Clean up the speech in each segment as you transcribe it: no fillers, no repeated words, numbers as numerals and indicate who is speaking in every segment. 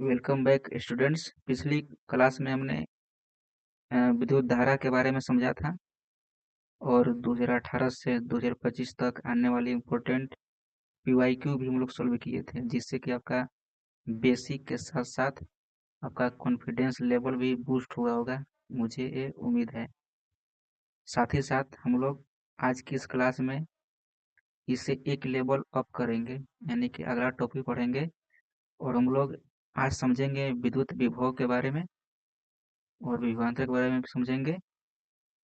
Speaker 1: Welcome back students. पिछली class में हमने विद्युत धारा के बारे में समझा था और 2018 से 2025 तक आने वाली इम्पोर्टेंट पीवाईक्यू भी हम लोग सॉल्व किए थे, जिससे कि आपका बेसिक के साथ साथ आपका कॉन्फिडेंस लेवल भी बूस्ट हुआ होगा, मुझे ये उम्मीद है। साथ ही साथ हम लोग आज की इस क्लास में इसे एक लेवल अप करेंगे, यानी कि अगला टॉपिक पढ़ेंगे और हम लोग आज समझेंगे विद्युत विभव के बारे में और विभवांतर के बारे में भी समझेंगे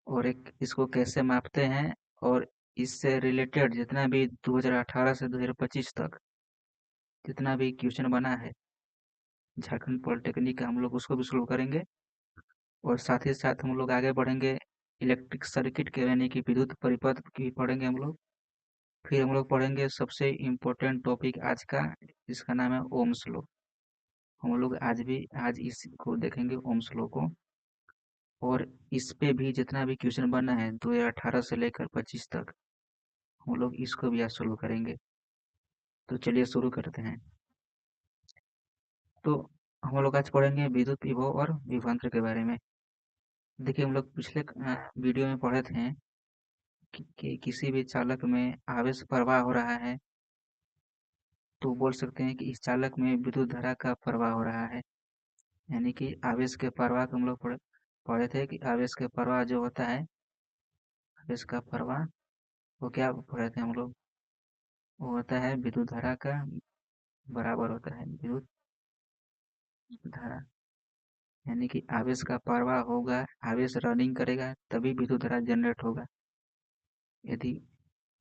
Speaker 1: और एक इसको कैसे मापते हैं और इससे रिलेटेड जितना भी 2018 से 2025 तक जितना भी क्वेश्चन बना है झारखंड पॉलिटेक्निक का, हम लोग उसको भी सोल्व करेंगे। और साथ ही साथ हम लोग आगे बढ़ेंगे इलेक्ट्रिक सर्किट के, यानी कि विद्युत परिपथ की पढ़ेंगे हम लोग। फिर हम लोग पढ़ेंगे सबसे इम्पोर्टेंट टॉपिक आज का, जिसका नाम है ओम्स लॉ। हम लोग आज इसको देखेंगे, ओम्स लॉ को। और इस पे भी जितना भी क्वेश्चन बना है 2018 से लेकर 25 तक, हम लोग इसको भी आज सोल्व करेंगे। तो चलिए शुरू करते हैं। तो हम लोग आज पढ़ेंगे विद्युत विभव और विभवांतर के बारे में। देखिए, हम लोग पिछले वीडियो में पढ़े थे कि किसी भी चालक में आवेश प्रवाह हो रहा है, तो बोल सकते हैं कि इस चालक में विद्युत धारा का प्रवाह हो रहा है। यानी कि आवेश के प्रवाह को हम लोग पढ़े थे कि आवेश के प्रवाह जो होता है, आवेश का प्रवाह वो क्या पढ़े थे हम लोग, वो होता है विद्युत धारा का बराबर होता है विद्युत धारा। यानी कि आवेश का प्रवाह होगा, आवेश रनिंग करेगा तभी विद्युत धारा जनरेट होगा। यदि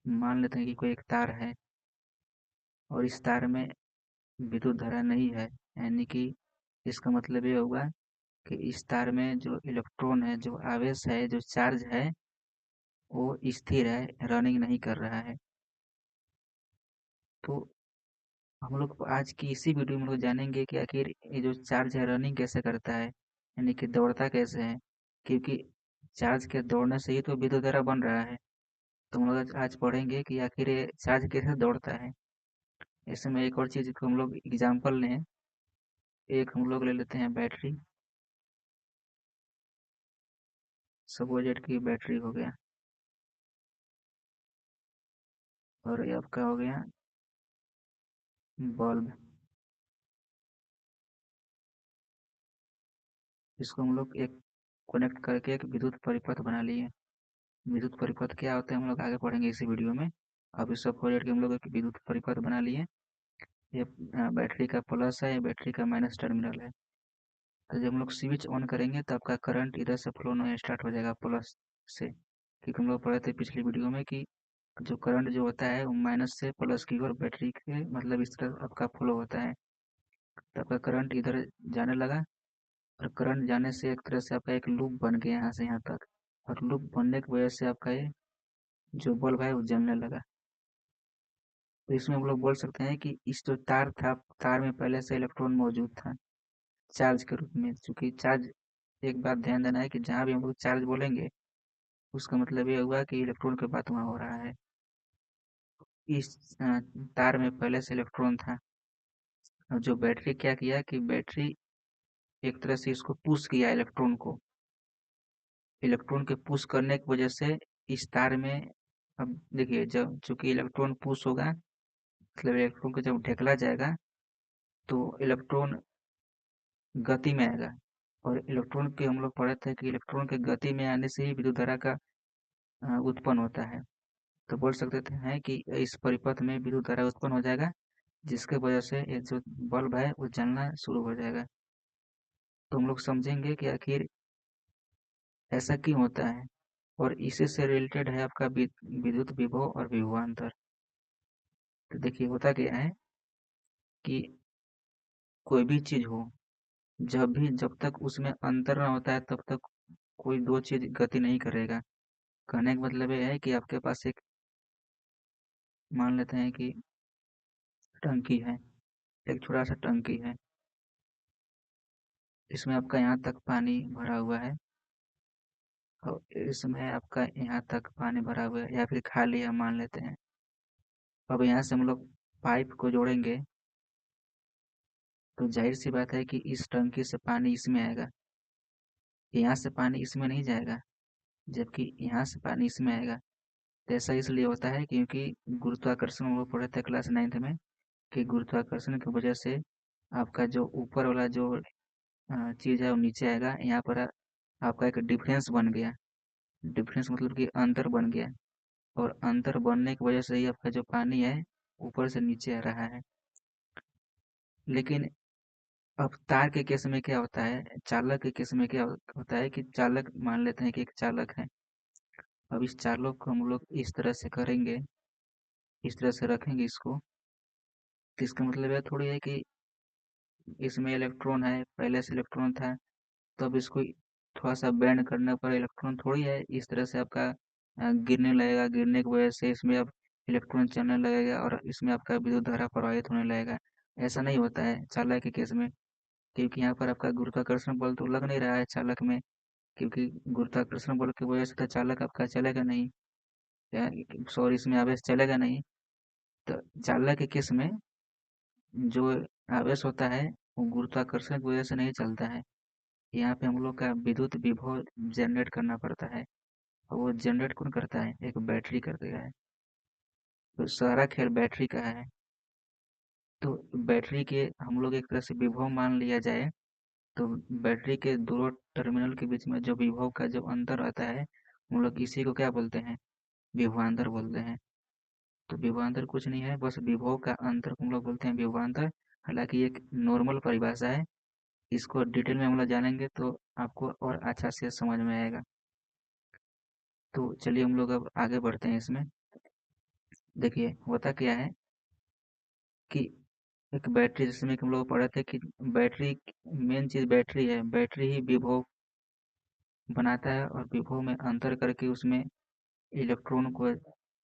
Speaker 1: मान लेते हैं कि कोई एक तार है और इस तार में विद्युत धारा नहीं है, यानी कि इसका मतलब ये होगा कि इस तार में जो इलेक्ट्रॉन है, जो आवेश है, जो चार्ज है, वो स्थिर है, रनिंग नहीं कर रहा है। तो हम लोग आज की इसी वीडियो में लोग जानेंगे कि आखिर ये जो चार्ज है रनिंग कैसे करता है, यानी कि दौड़ता कैसे है। क्योंकि चार्ज के दौड़ने से ही तो विद्युत धारा बन रहा है। तो हम लोग आज पढ़ेंगे कि आखिर ये चार्ज कैसे दौड़ता है। ऐसे में एक और चीज को हम लोग एग्जाम्पल लें। एक हम लोग ले लेते हैं बैटरी, सपोजेट की बैटरी हो गया, और ये आपका हो गया बल्ब। इसको हम लोग एक कनेक्ट करके एक विद्युत परिपथ बना लिए। विद्युत परिपथ क्या होता है हम लोग आगे पढ़ेंगे इसी वीडियो में। अभी सपोजेट के हम लोग एक विद्युत परिपथ बना लिए। ये बैटरी का प्लस है, ये बैटरी का माइनस टर्मिनल है। तो जब हम लोग स्विच ऑन करेंगे तो आपका करंट इधर से फ्लो होना स्टार्ट हो जाएगा प्लस से, क्योंकि हम लोग पढ़े थे पिछली वीडियो में कि जो करंट जो होता है वो माइनस से प्लस की ओर बैटरी के मतलब इस तरह आपका फ्लो होता है। तो आपका करंट इधर जाने लगा और करंट जाने से एक तरह से आपका एक लूप बन गया यहाँ से यहाँ तक। और लूप बनने की वजह से आपका ये जो बल्ब है वो जलने लगा। तो इसमें हम लोग बोल सकते हैं कि इस जो तार था, तार में पहले से इलेक्ट्रॉन मौजूद था चार्ज के रूप में। चूंकि चार्ज, एक बात ध्यान देना है कि जहाँ भी हम लोग चार्ज बोलेंगे उसका मतलब ये हुआ कि इलेक्ट्रॉन के बात वहाँ हो रहा है। इस तार में पहले से इलेक्ट्रॉन था और जो बैटरी क्या किया कि बैटरी एक तरह से इसको पुश किया इलेक्ट्रॉन को। इलेक्ट्रॉन के पुश करने की वजह से इस तार में, अब देखिए, जब चूंकि इलेक्ट्रॉन पुश होगा मतलब इलेक्ट्रॉन को जब ढकेला जाएगा तो इलेक्ट्रॉन गति में आएगा। और इलेक्ट्रॉन के हम लोग पढ़े थे कि इलेक्ट्रॉन के गति में आने से ही विद्युत धारा का उत्पन्न होता है। तो बोल सकते थे हैं कि इस परिपथ में विद्युत धारा उत्पन्न हो जाएगा, जिसके वजह से ये जो बल्ब है वो जलना शुरू हो जाएगा। तो हम लोग समझेंगे कि आखिर ऐसा क्यों होता है, और इसी से रिलेटेड है आपका विद्युत विभव और विभवांतर। तो देखिए होता क्या है कि कोई भी चीज हो, जब तक उसमें अंतर ना होता है तब तक कोई दो चीज गति नहीं करेगा। कहने का मतलब ये है कि आपके पास एक, मान लेते हैं कि टंकी है, एक छोटा सा टंकी है, इसमें आपका यहाँ तक पानी भरा हुआ है और इसमें आपका यहाँ तक पानी भरा हुआ है, या फिर खाली है मान लेते हैं। अब यहाँ से हम लोग पाइप को जोड़ेंगे तो जाहिर सी बात है कि इस टंकी से पानी इसमें आएगा, यहाँ से पानी इसमें नहीं जाएगा, जबकि यहाँ से पानी इसमें आएगा। तो ऐसा इसलिए होता है क्योंकि गुरुत्वाकर्षण हम लोग पढ़े थे क्लास 9th में कि गुरुत्वाकर्षण की वजह से आपका जो ऊपर वाला जो चीज़ है वो नीचे आएगा। यहाँ पर आपका एक डिफरेंस बन गया। डिफरेंस मतलब कि अंतर बन गया, और अंतर बनने की वजह से ही आपका जो पानी है ऊपर से नीचे आ रहा है। लेकिन अब तार के केस में क्या होता है, चालक के केस में क्या होता है कि चालक मान लेते हैं कि एक चालक है। अब इस चालक को हम लोग इस तरह से करेंगे, इस तरह से रखेंगे इसको, तो इसका मतलब है थोड़ी है कि इसमें इलेक्ट्रॉन है, पहले से इलेक्ट्रॉन था, तो अब इसको थोड़ा सा बैंड करने पर इलेक्ट्रॉन थोड़ी है इस तरह से आपका गिरने लगेगा। गिरने की वजह से इसमें अब इलेक्ट्रॉन चलने लगेगा और इसमें आपका विद्युत धारा प्रवाहित होने लगेगा। ऐसा नहीं होता है चालक के केस में, क्योंकि यहाँ पर आपका गुरुत्वाकर्षण बल तो लग नहीं रहा है चालक में, क्योंकि गुरुत्वाकर्षण बल की वजह से तो चालक आपका चलेगा नहीं, सॉरी इसमें आवेश चलेगा नहीं। तो चालक के केस में जो आवेश होता है वो गुरुत्वाकर्षण की वजह से नहीं चलता है। यहाँ पे हम लोग का विद्युत विभव जनरेट करना पड़ता है, और वो जनरेट कौन करता है, एक बैटरी करता है। तो सारा खेल बैटरी का है। तो बैटरी के हम लोग एक तरह से विभव मान लिया जाए, तो बैटरी के दोनों टर्मिनल के बीच में जो विभव का जो अंतर आता है, हम लोग इसी को क्या बोलते हैं, विभवांतर बोलते हैं। तो विभवांतर कुछ नहीं है, बस विभव का अंतर को हम लोग बोलते हैं विभवांतर। हालांकि ये एक नॉर्मल परिभाषा है, इसको डिटेल में हम लोग जानेंगे तो आपको और अच्छा से समझ में आएगा। तो चलिए हम लोग अब आगे बढ़ते हैं इसमें। देखिए होता क्या है कि एक बैटरी, जिसमें कि हम लोग पढ़े थे कि बैटरी, मेन चीज बैटरी है। बैटरी ही विभव बनाता है और विभव में अंतर करके उसमें इलेक्ट्रॉन को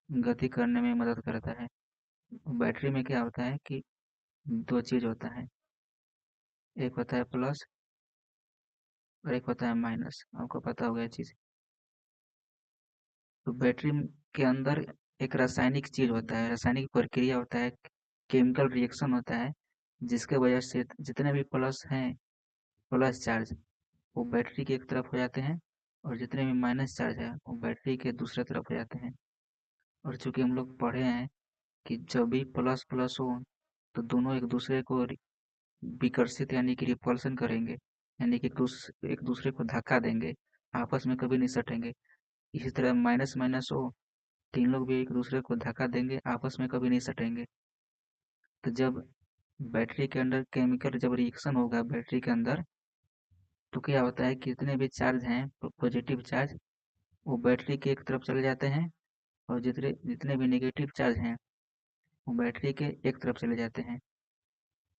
Speaker 1: गति करने में मदद करता है। बैटरी में क्या होता है कि दो चीज होता है, एक होता है प्लस और एक होता है माइनस। आपको पता होगा ये चीज। तो बैटरी के अंदर एक रासायनिक चीज होता है, रासायनिक प्रक्रिया होता है, केमिकल रिएक्शन होता है, जिसके वजह से जितने भी प्लस हैं, प्लस चार्ज, वो बैटरी की एक तरफ हो जाते हैं, और जितने भी माइनस चार्ज है वो बैटरी के दूसरे तरफ हो जाते हैं। और चूंकि हम लोग पढ़े हैं कि जब भी प्लस प्लस हो तो दोनों एक दूसरे को विकर्षित यानी कि रिपल्सन करेंगे, यानी कि एक दूसरे को धक्का देंगे, आपस में कभी नहीं सटेंगे। इसी तरह माइनस माइनस हो, तीन लोग भी एक दूसरे को धक्का देंगे, आपस में कभी नहीं सटेंगे। तो जब बैटरी के अंदर केमिकल जब रिएक्शन होगा बैटरी के अंदर, तो क्या होता है कि जितने भी चार्ज हैं पॉजिटिव चार्ज, वो बैटरी के एक तरफ चले जाते हैं, और जितने जितने भी नेगेटिव चार्ज हैं वो बैटरी के एक तरफ चले जाते हैं।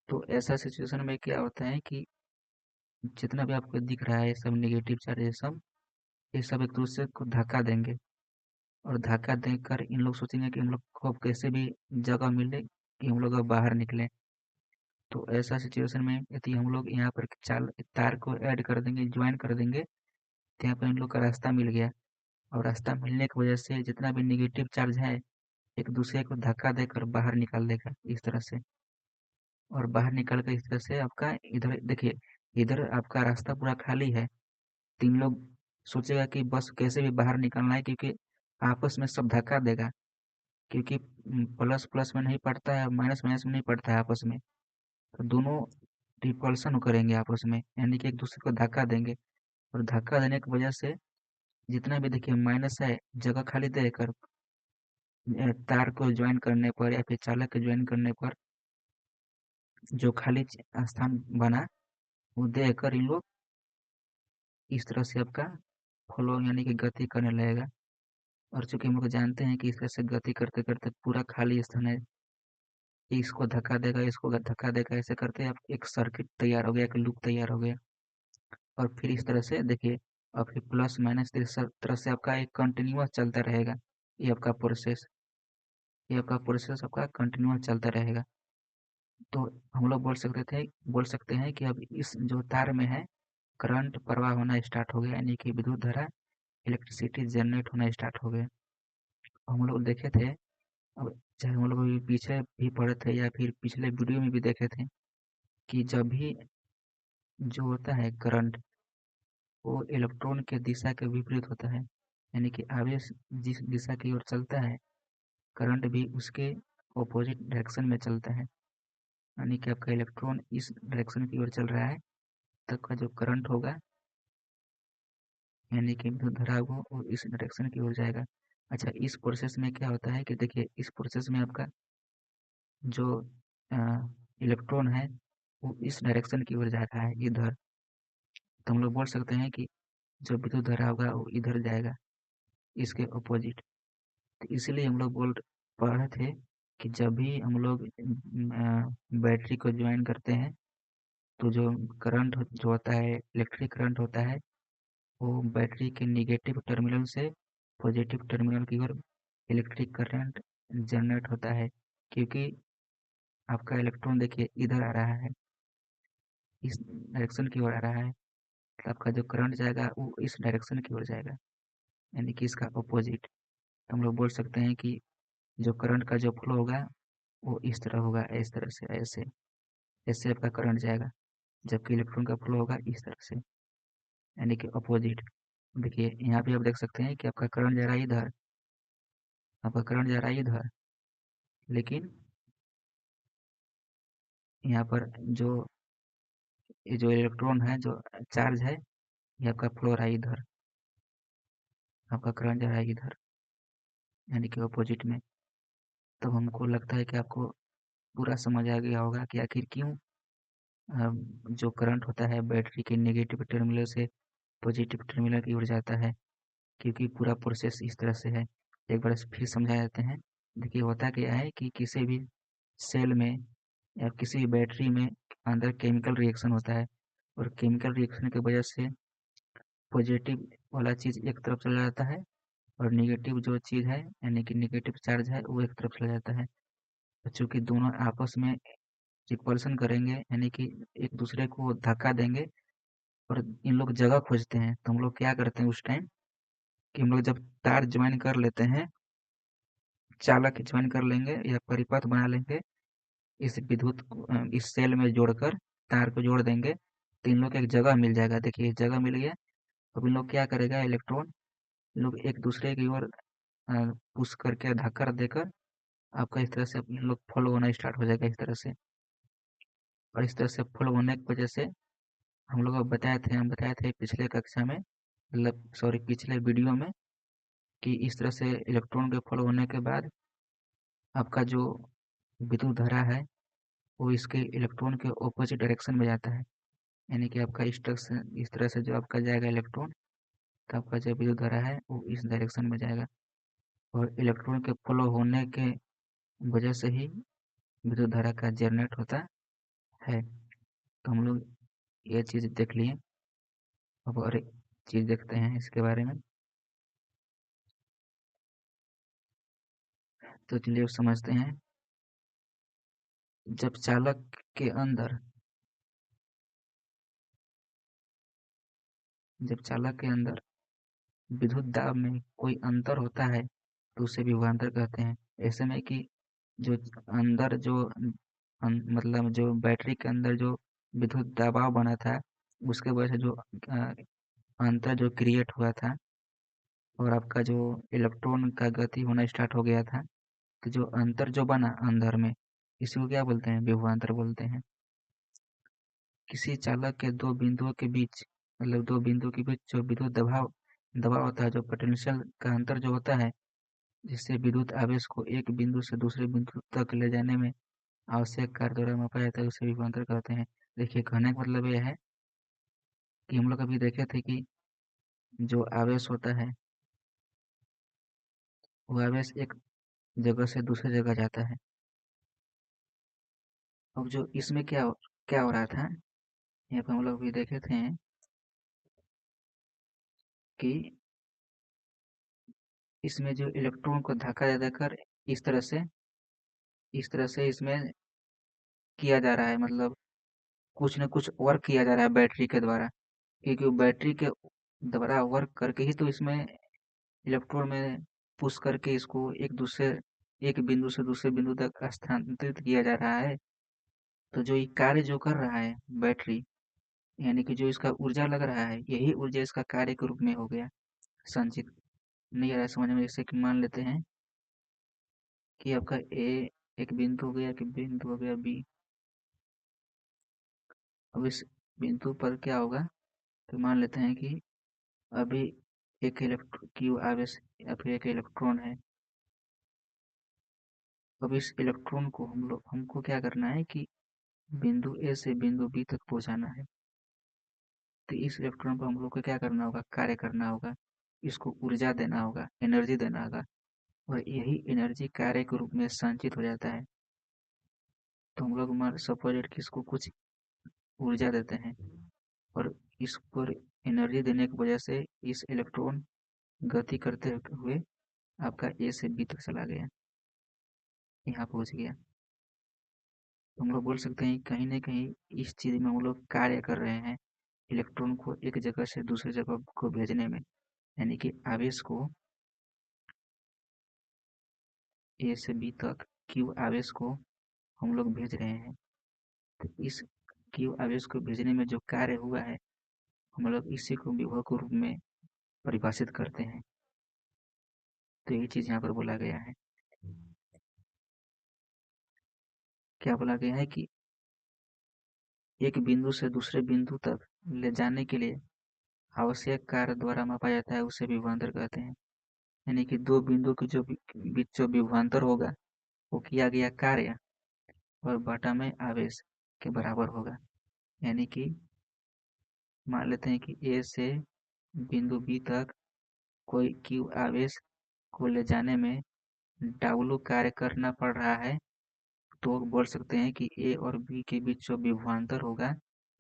Speaker 1: तो ऐसा सिचुएशन में क्या होता है कि जितना भी आपको दिख रहा है ये सब नेगेटिव चार्ज, ये सब एक दूसरे को धक्का देंगे, और धक्का देकर इन लोग सोचेंगे कि हम लोग को अब कैसे भी जगह मिले कि हम लोग अब बाहर निकले। तो ऐसा सिचुएशन में यदि हम लोग यहाँ पर चाल तार को ऐड कर देंगे, ज्वाइन कर देंगे, तो यहाँ पर इन लोग का रास्ता मिल गया, और रास्ता मिलने की वजह से जितना भी नेगेटिव चार्ज है एक दूसरे को धक्का देकर बाहर निकाल देगा इस तरह से। और बाहर निकल कर इस तरह से आपका इधर देखिए, इधर आपका रास्ता पूरा खाली है। तीन लोग सोचेगा कि बस कैसे भी बाहर निकलना है, क्योंकि आपस में सब धक्का देगा, क्योंकि प्लस प्लस में नहीं पड़ता है, माइनस माइनस में नहीं पड़ता है आपस में। तो दोनों रिपल्सन करेंगे आपस में, यानी कि एक दूसरे को धक्का देंगे, और धक्का देने की वजह से जितना भी देखिए माइनस है जगह खाली देकर तार को ज्वाइन करने पर या फिर चालक को ज्वाइन करने पर जो खाली स्थान बना, वो देकर इन लोग इस तरह से आपका फ्लो यानी कि गति करने लगेगा। और चूंकि हम लोग जानते हैं कि इस तरह से गति करते करते पूरा खाली स्थान है, इसको धक्का देगा, इसको धक्का देगा, ऐसे करते आप एक सर्किट तैयार हो गया, एक लूप तैयार हो गया। और फिर इस तरह से देखिए, और फिर प्लस माइनस इस तरह से आपका एक कंटिन्यूअस चलता रहेगा। ये आपका प्रोसेस ये आपका प्रोसेस आपका कंटिन्यूअस चलता रहेगा। तो हम लोग बोल सकते हैं कि अब इस जो तार में है करंट प्रवाह होना स्टार्ट हो गया, यानी कि विद्युत धारा, इलेक्ट्रिसिटी जनरेट होना स्टार्ट हो गया। हम लोग देखे थे, अब चाहे हम लोग अभी पीछे भी पढ़े थे या फिर पिछले वीडियो में भी देखे थे, कि जब भी जो होता है करंट, वो इलेक्ट्रॉन के दिशा के विपरीत होता है। यानी कि आवेश जिस दिशा की ओर चलता है, करंट भी उसके ऑपोजिट डायरेक्शन में चलता है। यानी कि आपका इलेक्ट्रॉन इस डायरेक्शन की ओर चल रहा है, तब का जो करंट होगा, यानी कि विद्युत धारा वो इस डायरेक्शन की ओर जाएगा। अच्छा, इस प्रोसेस में क्या होता है कि देखिए, इस प्रोसेस में आपका जो इलेक्ट्रॉन है, वो इस डायरेक्शन की ओर जा रहा है, इधर। तो हम लोग बोल सकते हैं कि जो विद्युत धारा होगा वो इधर जाएगा, इसके ऑपोजिट। तो इसीलिए हम लोग पढ़ रहे थे कि जब भी हम लोग बैटरी को ज्वाइन करते हैं, तो जो करंट जो होता है, इलेक्ट्रिक करंट होता है, वो बैटरी के निगेटिव टर्मिनल से पॉजिटिव टर्मिनल की ओर इलेक्ट्रिक करंट जनरेट होता है। क्योंकि आपका इलेक्ट्रॉन देखिए इधर आ रहा है, इस डायरेक्शन की ओर आ रहा है, तो आपका जो करंट जाएगा वो इस डायरेक्शन की ओर जाएगा, यानी कि इसका अपोजिट। तो हम लोग बोल सकते हैं कि जो करंट का जो फ्लो होगा वो इस तरह होगा, इस तरह से, ऐसे ऐसे आपका करंट जाएगा। जबकि इलेक्ट्रॉन का फ्लो होगा इस तरह से, यानी कि अपोजिट। देखिए यहाँ पे आप देख सकते हैं कि आपका करंट जा रहा है इधर, आपका करंट जा रहा है इधर, लेकिन यहाँ पर जो ये जो इलेक्ट्रॉन है, जो चार्ज है, ये आपका फ्लो रहा है इधर, आपका करंट जा रहा है इधर, यानी कि अपोजिट में। तो हमको लगता है कि आपको पूरा समझ आ गया होगा कि आखिर क्यों जो करंट होता है बैटरी के नेगेटिव टर्मिनल से पॉजिटिव टर्मिनल की ओर जाता है, क्योंकि पूरा प्रोसेस इस तरह से है। एक बार फिर समझा देते हैं। देखिए होता क्या है कि किसी भी सेल में या किसी भी बैटरी में अंदर केमिकल रिएक्शन होता है, और केमिकल रिएक्शन की वजह से पॉजिटिव वाला चीज़ एक तरफ चला जाता है, और नेगेटिव जो चीज़ है, यानी कि नेगेटिव चार्ज है, वो एक तरफ चला जाता है। तो चूंकि दोनों आपस में रिपल्सन करेंगे, यानी कि एक दूसरे को धक्का देंगे, और इन लोग जगह खोजते हैं। तो हम लोग क्या करते हैं उस टाइम कि हम लोग जब तार ज्वाइन कर लेते हैं, चालक ज्वाइन कर लेंगे या परिपथ बना लेंगे, इस विद्युत इस सेल में जोड़कर तार को जोड़ देंगे, तो इन लोग को एक जगह मिल जाएगा। देखिए जगह मिल गया। अब इन लोग क्या करेगा, इलेक्ट्रॉन इन लोग एक दूसरे की ओर पुश करके धक्का देकर आपका इस तरह से इन लोग फॉलो होना स्टार्ट हो जाएगा, इस तरह से। और इस तरह से फॉलो होने की वजह से हम बताए थे पिछले कक्षा में, मतलब सॉरी पिछले वीडियो में, कि इस तरह से इलेक्ट्रॉन के फॉलो होने के बाद आपका जो विद्युत धारा है, वो इसके इलेक्ट्रॉन के ऑपोजिट डायरेक्शन में जाता है। यानी कि आपका इस तरह से जो आपका जाएगा इलेक्ट्रॉन, तो आपका जो विद्युत धारा है वो इस डायरेक्शन में जाएगा। और इलेक्ट्रॉन के फ्लो होने के वजह से ही विद्युत धारा का जनरेट होता है। तो हम लोग ये चीज़ देख लिए। अब और एक चीज़ देखते हैं इसके बारे में। तो चलिए समझते हैं। जब चालक के अंदर जब चालक के अंदर विद्युत दाब में कोई अंतर होता है, तो उसे विभवांतर कहते हैं। ऐसे में कि जो अंदर जो मतलब जो बैटरी के अंदर जो विद्युत दबाव बना था, उसके वजह से जो अंतर जो क्रिएट हुआ था, और आपका जो इलेक्ट्रॉन का गति होना स्टार्ट हो गया था, तो जो अंतर जो बना अंदर में, इसी को क्या बोलते हैं, विभवांतर बोलते हैं। किसी चालक के दो बिंदुओं के बीच, मतलब दो बिंदुओं के बीच जो विद्युत दबाव दबाव होता है, जो पोटेंशियल का अंतर जो होता है, जिससे विद्युत आवेश को एक बिंदु से दूसरे बिंदु तक ले जाने में आवश्यक कार्य द्वारा मापा जाता है, उसे विभवांतर कहते हैं। देखिए कहने का मतलब यह है कि हम लोग अभी देखे थे कि जो आवेश होता है, वो आवेश एक जगह से दूसरी जगह जाता है। अब जो इसमें क्या हो रहा था, यहाँ पे हम लोग भी देखे थे कि इसमें जो इलेक्ट्रॉन को धक्का दे देकर इस तरह से इसमें किया जा रहा है, मतलब कुछ न कुछ वर्क किया जा रहा है बैटरी के द्वारा। क्योंकि वो बैटरी के द्वारा वर्क करके ही तो इसमें इलेक्ट्रॉन में पुश करके इसको एक बिंदु से दूसरे बिंदु तक स्थानांतरित किया जा रहा है। तो जो ये कार्य जो कर रहा है बैटरी, यानी कि जो इसका ऊर्जा लग रहा है, यही ऊर्जा इसका कार्य के रूप में हो गया संचित। नहीं आ रहा है समझ में? जैसे कि मान लेते हैं कि आपका ए एक बिंदु हो गया, कि बिंदु हो गया बी। अब इस बिंदु पर क्या होगा, तो मान लेते हैं कि अभी एक इलेक्ट्रो क्यू आवेश या फिर एक इलेक्ट्रॉन है। अब इस इलेक्ट्रॉन को हमको क्या करना है कि बिंदु ए से बिंदु बी तक पहुंचाना है। तो इस इलेक्ट्रॉन को हम लोग को क्या करना होगा, कार्य करना होगा, इसको ऊर्जा देना होगा, एनर्जी देना होगा, और यही एनर्जी कार्य के रूप में संचित हो जाता है। तो हम लोग मान सपोज कि इसको कुछ ऊर्जा देते हैं, और इस पर एनर्जी देने की वजह से इस इलेक्ट्रॉन गति करते हुए आपका ए से बी तक चला गया, यहाँ पहुंच गया। तो हम लोग बोल सकते हैं कहीं ना कहीं इस चीज में हम लोग कार्य कर रहे हैं, इलेक्ट्रॉन को एक जगह से दूसरी जगह को भेजने में, यानी कि आवेश को ए से बी तक क्यू आवेश को हम लोग भेज रहे हैं। तो इस क्यू आवेश को भेजने में जो कार्य हुआ है, हम लोग इसी को विभव के रूप में परिभाषित करते हैं। तो यही चीज यहाँ पर बोला गया है। क्या बोला गया है कि एक बिंदु से दूसरे बिंदु तक ले जाने के लिए आवश्यक कार्य द्वारा मापा जाता है, उसे विभवांतर कहते हैं। यानी कि दो बिंदु के बीच जो विभवांतर होगा, वो किया गया कार्य और बटा में आवेश के बराबर होगा। यानी कि मान लेते हैं कि ए से बिंदु बी तक कोई क्यू आवेश को ले जाने में डब्लू कार्य करना पड़ रहा है, तो बोल सकते हैं कि ए और बी के बीच जो विभवांतर होगा,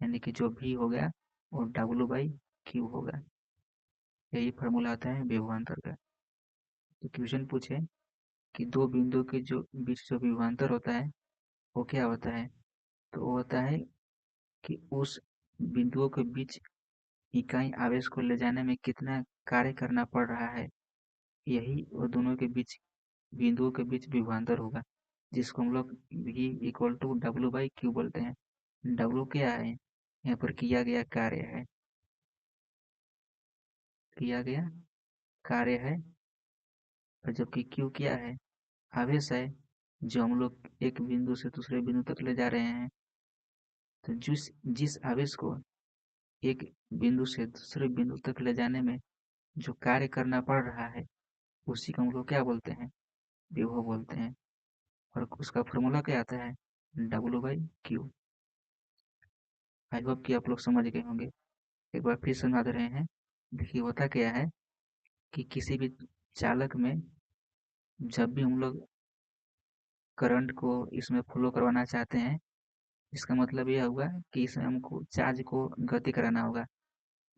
Speaker 1: यानी कि जो भी होगा, वो डब्लू बाई क्यू होगा। यही फॉर्मूला आता है विभवांतर का। तो क्वेश्चन पूछे कि दो बिंदु के जो बीच जो विभवांतर होता है, वो क्या होता है, तो वो होता है कि उस बिंदुओं के बीच इकाई आवेश को ले जाने में कितना कार्य करना पड़ रहा है, यही वो दोनों के बीच बिंदुओं के बीच विभवांतर होगा, जिसको हम लोग V equal to W by Q बोलते हैं। डब्ल्यू क्या है, यहाँ पर किया गया कार्य है, किया गया कार्य है, और जबकि क्यू क्या है, आवेश है, जो हम लोग एक बिंदु से दूसरे बिंदु तक ले जा रहे हैं। तो जिस जिस आवेश को एक बिंदु से दूसरे बिंदु तक ले जाने में जो कार्य करना पड़ रहा है, उसी को हम लोग क्या बोलते हैं, विभव बोलते हैं। और उसका फॉर्मूला क्या आता है, W by Q. I hope कि आप लोग समझ गए होंगे। एक बार फिर समझा दे रहे हैं। देखिए होता क्या है कि किसी भी चालक में जब भी हम लोग करंट को इसमें फ्लो करवाना चाहते हैं, इसका मतलब यह हुआ कि इसमें हमको चार्ज को गति कराना होगा।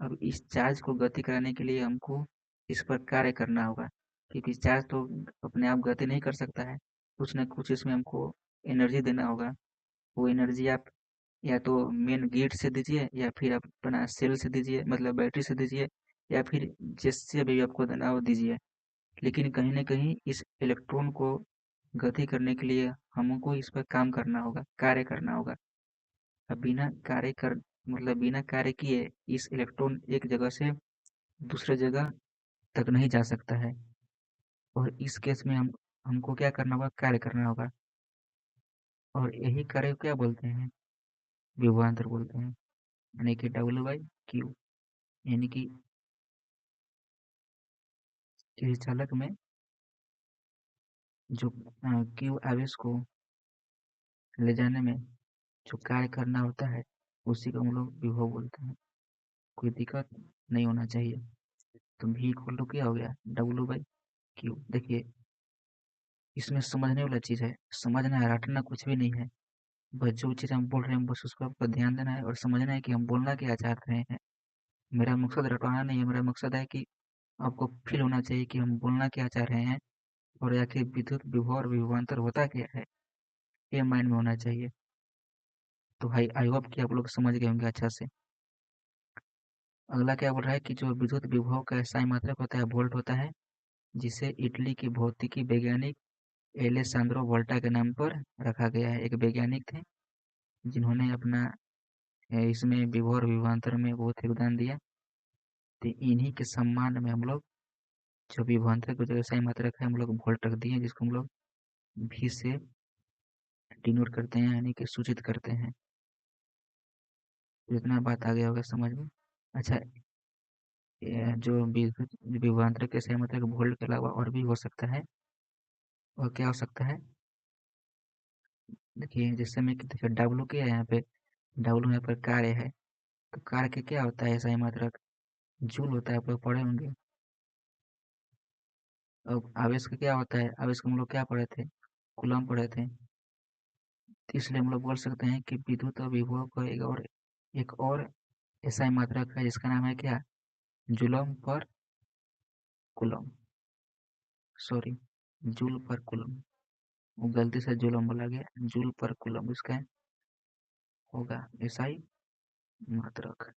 Speaker 1: अब इस चार्ज को गति कराने के लिए हमको इस पर कार्य करना होगा, क्योंकि चार्ज तो अपने आप गति नहीं कर सकता है, कुछ न कुछ इसमें हमको एनर्जी देना होगा। वो एनर्जी आप या तो मेन गेट से दीजिए, या फिर आप अपना सेल से दीजिए, मतलब बैटरी से दीजिए, या फिर जिससे भी आपको देना हो दीजिए। लेकिन कहीं न कहीं इस इलेक्ट्रॉन को गति करने के लिए हमको इस पर काम करना होगा, कार्य करना होगा। अब बिना कार्य किए इस इलेक्ट्रॉन एक जगह से दूसरे जगह तक नहीं जा सकता है। और इस केस में हमको क्या करना होगा, कार्य करना होगा। और यही कार्य को क्या बोलते हैं, विभवांतर बोलते हैं। यानी कि डब्ल्यू बाई क्यू। यानी कि किसी चालक में जो क्यू आवेश को ले जाने में जो कार्य करना होता है, उसी को हम लोग विभव बोलते हैं। कोई दिक्कत नहीं होना चाहिए। तो भी इक्वल टू क्या हो गया, डब्ल्यू बाई क्यू। देखिए इसमें समझने वाला चीज़ है, समझना है, रटना कुछ भी नहीं है। बस जो चीज़ हम बोल रहे हैं बस उस पर आपको ध्यान देना है और समझना है कि हम बोलना क्या चाह रहे हैं। मेरा मकसद रटवाना नहीं है, मेरा मकसद है कि आपको फील होना चाहिए कि हम बोलना क्या चाह रहे हैं, और आखिर विद्युत विभव और विभवांतर होता क्या है, ये माइंड में होना चाहिए। तो आई आई होप कि आप लोग समझ गए होंगे अच्छा से। अगला क्या बोल रहा है कि जो विद्युत विभव का SI मात्रक होता है, वोल्ट होता है, जिसे इटली के भौतिकी वैज्ञानिक एलेसांद्रो वोल्टा के नाम पर रखा गया है। एक वैज्ञानिक थे, जिन्होंने अपना इसमें विभव और विभवांतर में बहुत योगदान दिया, तो इन्हीं के सम्मान में हम लोग जो विभवांतर की जगह सही मात्रक है हम लोग वोल्ट रख दिए, जिसको हम लोग भी से डिनोट करते हैं, यानी कि सूचित करते हैं। तो इतना बात आ गया होगा समझ में। अच्छा, जो विद्युत विभवांतर के सही मात्रक वोल्ट के अलावा और भी हो सकता है। और क्या हो सकता है, देखिए जैसे मैं देखिए डब्लू क्या है यहाँ पे, डब्लू यहाँ पर कार्य है, तो कार्य के क्या होता है सही मात्रक, जूल होता है, आप लोग पढ़े होंगे। अब आवेश का क्या होता है, आवेश का हम लोग क्या पढ़े थे, कूलम पढ़े थे। तो इसलिए हम लोग बोल सकते हैं कि विद्युत और विभव का एक और ऐसा ही मात्रक है जिसका नाम है क्या, जूलम पर कूलम, सॉरी, जूल पर कूलम, वो गलती से जूलम बोला गया, जूल पर कूलम इसका होगा ऐसा ही मात्रक।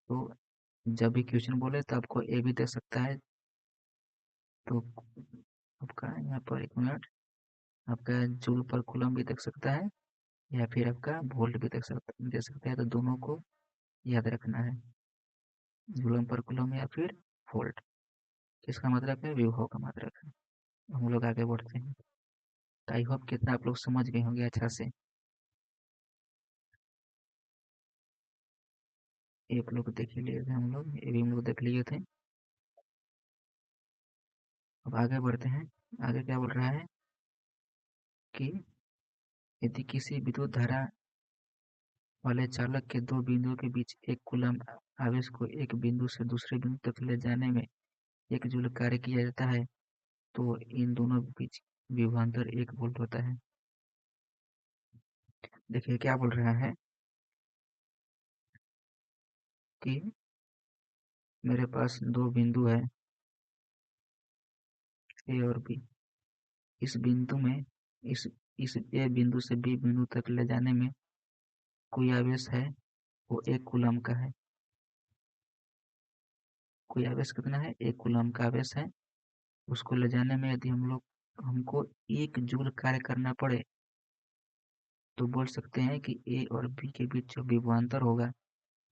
Speaker 1: तो जब भी क्वेश्चन बोले तो आपको ए भी दे सकता है, तो आपका यहाँ पर एक मिनट, आपका जूल पर कूलम भी देख सकता है, या फिर आपका वोल्ट भी दे सकता है, तो दोनों को याद रखना है, जूलम पर कूलम या फिर वोल्ट। किसका मात्रक है, विभव का मात्रक है। हम लोग आगे बढ़ते हैं। तो आई होप कितना आप लोग समझ गए होंगे अच्छा से। ये आप लोग देख ही लिए थे, हम लोग ये भी हम लोग देख लिए थे। अब आगे बढ़ते हैं। आगे क्या बोल रहा है कि यदि किसी विद्युत धारा वाले चालक के दो बिंदुओं के बीच एक कूलम आवेश को एक बिंदु से दूसरे बिंदु तक ले जाने में एक जूल कार्य किया जाता है, तो इन दोनों के बीच विभवांतर 1 वोल्ट होता है। देखिए क्या बोल रहा है कि मेरे पास दो बिंदु है ए और बी। इस बिंदु में इस इस ए बिंदु से बी बिंदु तक ले जाने में कोई आवेश है, वो 1 कूलम का है। कोई आवेश कितना है, 1 कूलम का आवेश है। उसको ले जाने में यदि हमको 1 जूल कार्य करना पड़े, तो बोल सकते हैं कि ए और बी के बीच जो विभवांतर होगा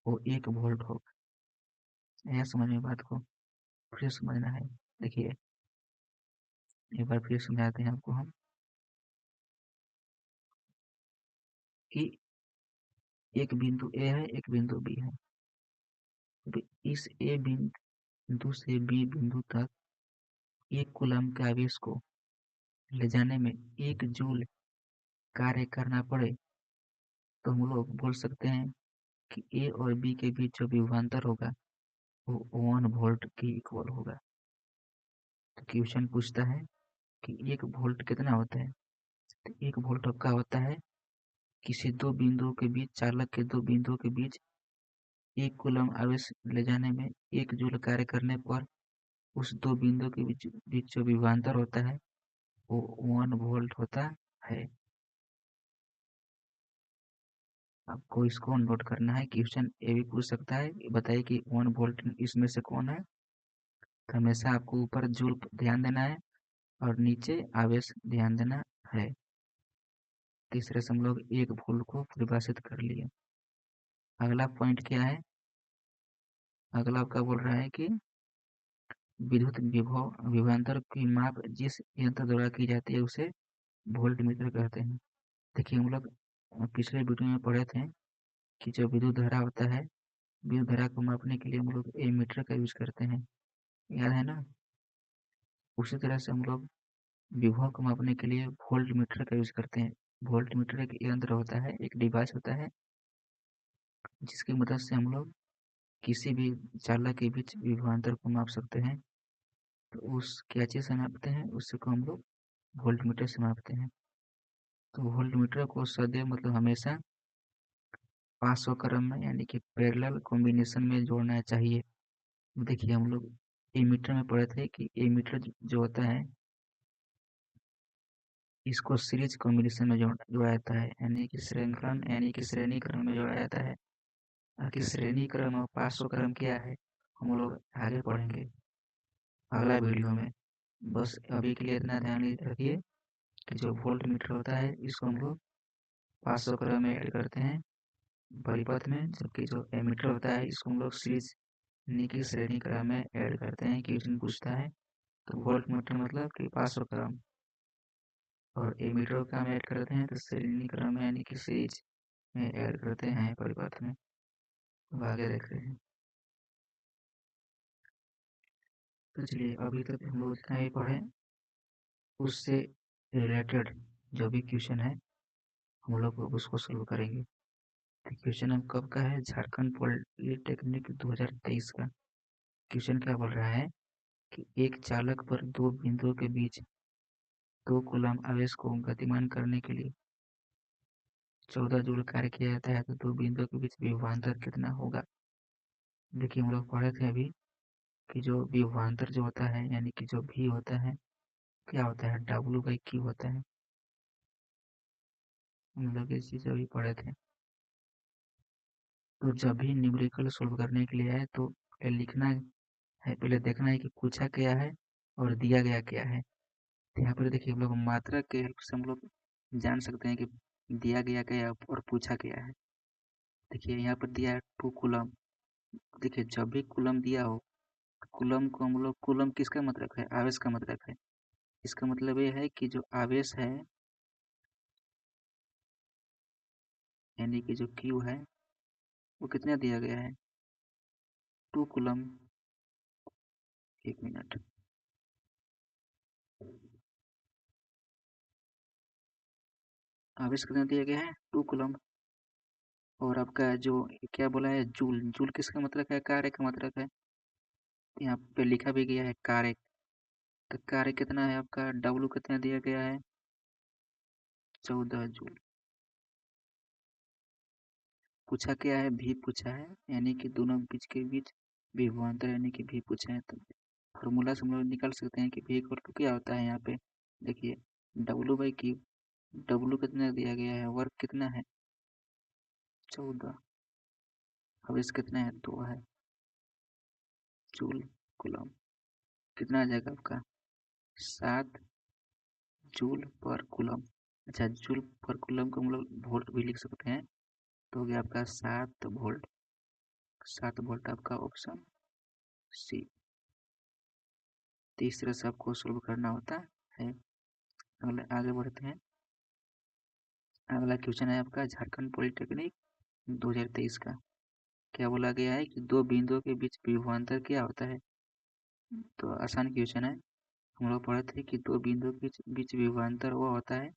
Speaker 1: वो 1 वोल्ट होगा। यह समझ में बात को, फिर समझना है। देखिए एक बार फिर समझाते हैं आपको हम कि एक बिंदु ए है, एक बिंदु बी है। तो इस ए बिंदु से बी बिंदु तक 1 कूलम के आवेश को ले जाने में 1 जूल कार्य करना पड़े, तो हम लोग बोल सकते हैं कि ए और बी के बीच जो विभवांतर होगा वो 1 वोल्ट के इक्वल होगा। तो क्वेश्चन पूछता है कि 1 वोल्ट कितना होता है। तो 1 वोल्ट का होता है किसी दो बिंदुओं के बीच, चालक के दो बिंदुओं के बीच 1 कूलम आवेश ले जाने में 1 जूल कार्य करने पर उस दो बिंदुओं के बीच जो विभवांतर होता है वो 1 वोल्ट होता है। आपको इसको नोट करना है। क्वेश्चन ये भी पूछ सकता है, बताइए कि 1 वोल्ट इसमें से कौन है। तो हमेशा आपको ऊपर जूल ध्यान देना है और नीचे आवेश ध्यान देना है। तीसरे से हम लोग 1 वोल्ट को परिभाषित कर लिए। अगला पॉइंट क्या है, अगला आपका बोल रहा है कि विद्युत विभवांतर की माप जिस यंत्र द्वारा की जाती है उसे वोल्ट मीटर कहते हैं। देखिए हम लोग पिछले वीडियो में पढ़े थे कि जो विद्युत धारा होता है, विद्युत धारा को मापने के लिए हम लोग एमीटर का यूज करते हैं, याद है ना। उसी तरह से हम लोग विभव को मापने के लिए वोल्ट मीटर का यूज करते हैं। वोल्ट मीटर एक यंत्र होता है, एक डिवाइस होता है, जिसकी मदद से हम लोग किसी भी चालक के बीच विभवांतर को माप सकते हैं। तो उस क्या चीज़ से मापते हैं, उससे को हम लोग वोल्ट मीटर से मापते हैं। तो वोल्ट मीटर को सदैव मतलब हमेशा 500 क्रम में, यानी कि पैरेलल कॉम्बिनेशन में जोड़ना चाहिए। देखिए हम लोग एमीटर में पढ़े थे कि एमीटर जो होता है इसको सीरीज कॉम्बिनेशन में जोड़ा जाता है, यानी कि श्रृंखलन यानी कि श्रेणी क्रम में जोड़ा जाता है। कि श्रेणी क्रम और 500 क्रम क्या है हम लोग आगे पढ़ेंगे अगला वीडियो में। बस अभी के लिए इतना ध्यान रखिए कि जो वोल्ट मीटर होता है इसको हम लोग 500 क्रम में ऐड करते हैं परिपथ में, जबकि जो एमीटर होता है इसको हम लोग सीरीज यानी कि श्रेणी क्रम में ऐड करते हैं। क्वेश्चन पूछता है तो वोल्ट मीटर मतलब कि 500 क्रम, और एमीटर का हम ऐड करते हैं तो श्रेणी क्रम में यानी कि सीरीज में ऐड करते हैं परिपथ में। अब आगे देखते हैं। तो चलिए अभी तक हम लोग जितना भी पढ़े उससे रिलेटेड जो भी क्वेश्चन है हम लोग उसको सोल्व करेंगे। तो क्वेश्चन हम कब का है? झारखंड पॉलिटेक्निक 2023 का। क्वेश्चन क्या बोल रहा है कि एक चालक पर दो बिंदुओं के बीच 2 कूलम आवेश को गतिमान करने के लिए 14 जूल कार्य किया जाता है, तो दो बिंदुओं के बीच विभवांतर कितना होगा? देखिए हम लोग पढ़े थे अभी कि जो विभवांतर जो होता है यानी कि जो भी होता है क्या होता है? W/Q होता है। हम लोग ये चीज अभी पढ़े थे। तो जब भी न्यूमेरिकल सोल्व करने के लिए है तो लिखना है, पहले देखना है कि पूछा क्या है और दिया गया क्या है। तो यहाँ पर देखिए हम लोग मात्रा के हेल्प से हम लोग जान सकते हैं कि दिया गया क्या है और पूछा क्या है। देखिए यहाँ पर दिया है 2 कूलम। देखिए जब भी कूलम दिया हो, कूलम को हम लोग, कूलम किसका मतलब है? आवेश का मतलब है। इसका मतलब ये है कि जो आवेश है यानी कि जो Q है वो कितना दिया गया है? 2 कूलम। 1 मिनट। आवेश कितना दिया गया है? 2 कूलम। और आपका जो क्या बोला है जूल, जूल किसका मतलब है? कार्य का मतलब है। यहाँ पे लिखा भी गया है कार्य। तो कार्य कितना है आपका? डब्लू कितना दिया गया है? 14 जूल। पूछा क्या है? भी पूछा है, यानी कि दोनों बीच के बीच विभवांतर यानी कि भी पूछा है। तो फॉर्मूला से हम लोग निकाल सकते हैं कि भी इक्वल टू क्या होता है। यहाँ पे देखिए W/Q। डब्लू कितना दिया गया है? वर्क कितना है? 14। अब इस कितना है? 2 है जूल कूलम। कितना आ जाएगा आपका? 7 जूल पर कूलम। अच्छा, जूल पर कूलम को हम लोग वोल्ट भी लिख सकते हैं। तो हो गया आपका 7 वोल्ट। 7 वोल्ट आपका ऑप्शन सी। तो इस तरह से आपको सोल्व करना होता है। अगले आगे बढ़ते हैं। अगला क्वेश्चन है आपका झारखंड पॉलिटेक्निक 2023 का। क्या बोला गया है कि दो बिंदुओं के बीच विभवांतर क्या होता है? तो आसान क्वेश्चन है। हम लोग पढ़े थे कि दो बिंदुओं के बीच विभवांतर वो होता है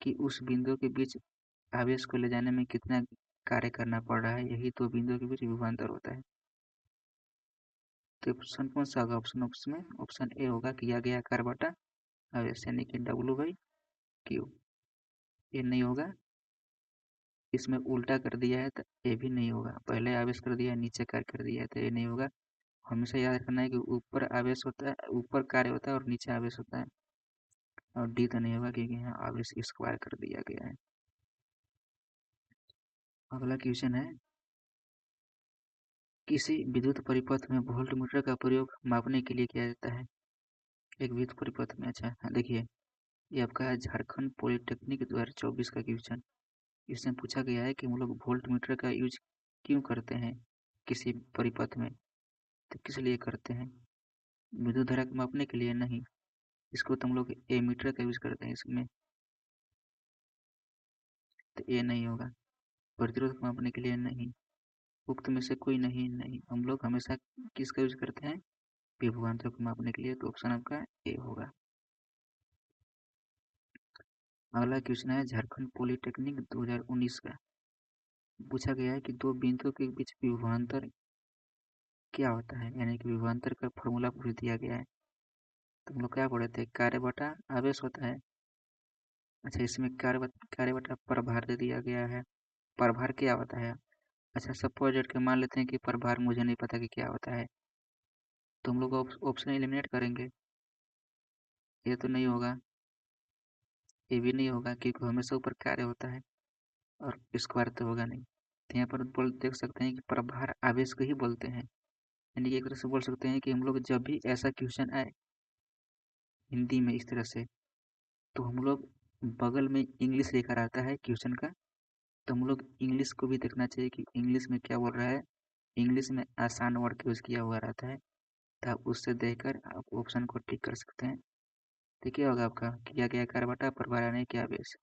Speaker 1: कि उस बिंदु के बीच आवेश को ले जाने में कितना कार्य करना पड़ रहा है, यही दो बिंदुओं के बीच विभवांतर होता है। तो ऑप्शन कौन सा होगा? ऑप्शन में ऑप्शन ए होगा किया गया कार्य बटा आवेश यानी कि W/Q। ये नहीं होगा। इसमें उल्टा कर दिया है तो ये भी नहीं होगा। पहले आवेश कर दिया है, नीचे कार्य कर दिया है, तो ये नहीं होगा। हमेशा याद रखना है कि ऊपर आवेश होता है, ऊपर कार्य होता है और नीचे आवेश होता है। और डी तो नहीं होगा क्योंकि यहाँ आवेश स्क्वायर कर दिया गया है। अगला क्वेश्चन है किसी विद्युत परिपथ में वोल्टमीटर का प्रयोग मापने के लिए किया जाता है? एक विद्युत परिपथ में। अच्छा हाँ, देखिए ये आपका है झारखंड पॉलिटेक्निक 2024 का क्वेश्चन। इसमें पूछा गया है कि हम लोग वोल्टमीटर का यूज क्यों करते हैं किसी परिपथ में? तो किस लिए करते हैं? विद्युत धारा को मापने के लिए नहीं। इसको तो हम लोग एमीटर का यूज करते हैं इसमें। तो ये नहीं होगा। प्रतिरोध को मापने के लिए नहीं। उक्त में से कोई नहीं। नहीं, हम लोग हमेशा किसका यूज करते हैं? विभवांतर को मापने के लिए। तो ऑप्शन आपका ए होगा। अगला क्वेश्चन है झारखंड पॉलिटेक्निक 2019 का। पूछा गया है कि दो बिंदुओं के बीच विभवांतर क्या होता है, यानी कि विभवांतर का फॉर्मूला पूछ दिया गया है। तो हम लोग क्या पढ़े थे? कार्य बटा आवेश होता है। अच्छा, इसमें कार्य बटा प्रभार दे दिया गया है। प्रभार क्या होता है? अच्छा, सपोज के मान लेते हैं कि प्रभार मुझे नहीं पता कि क्या होता है, तो हम लोग ऑप्शन एलिमिनेट करेंगे। ये तो नहीं होगा, ये भी नहीं होगा क्योंकि हमेशा ऊपर कार्य होता है, और स्क्वायर तो होगा नहीं। तो यहाँ पर देख सकते हैं कि प्रभार आवेश को ही बोलते हैं। यानी कि एक तरह से बोल सकते हैं कि हम लोग जब भी ऐसा क्वेश्चन आए हिंदी में इस तरह से, तो हम लोग बगल में इंग्लिश लेकर आता है क्वेश्चन का, तो हम लोग इंग्लिश को भी देखना चाहिए कि इंग्लिश में क्या बोल रहा है। इंग्लिश में आसान वर्ड यूज़ किया हुआ रहता है, तो आप उससे देखकर आप ऑप्शन को टिक कर सकते हैं। तो क्या होगा आपका, किया गया कार्य बटा परवारा ने क्या बेस,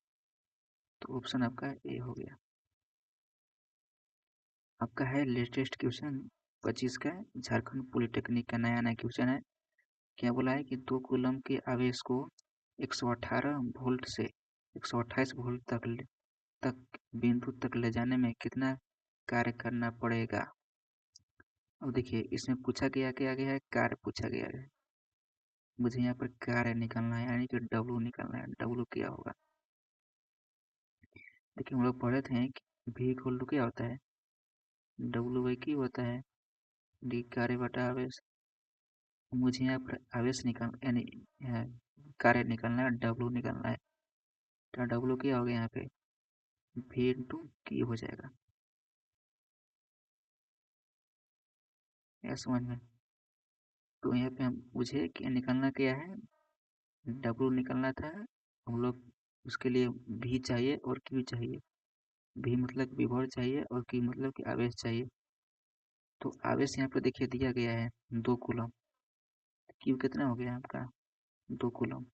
Speaker 1: तो ऑप्शन आपका ए हो गया। आपका है लेटेस्ट क्वेश्चन 25 का, झारखंड पॉलिटेक्निक का नया नया क्वेश्चन है। क्या बोला है कि 2 कूलम के आवेश को 118 वोल्ट से 128 वोल्ट तक बिंदु तक ले जाने में कितना कार्य करना पड़ेगा। अब देखिए इसमें पूछा क्या गया है, कार्य पूछा गया है। मुझे यहाँ पर कार्य निकालना है, यानी कि डब्लू निकालना है। डब्लू क्या होगा, देखिए हम लोग पढ़े थे कि भी इक्वल टू क्या होता है, डब्लू बाई की होता है, डी कार्य बटा आवेश। मुझे यहाँ पर आवेश निकाल यानी कार्य निकालना है, डब्लू निकालना है। तो डब्लू क्या हो गया यहाँ पे, भी इंटू की हो जाएगा। यह समझ में। तो यहाँ पे हम मुझे क्या निकालना क्या है, डब्लू निकालना था हम लोग। उसके लिए भी चाहिए और क्यू चाहिए। भी मतलब विभव चाहिए और क्यू मतलब कि आवेश चाहिए। तो आवेश यहाँ पे देखिए दिया गया है 2 कूलम। क्यू कितना हो गया आपका 2 कूलम।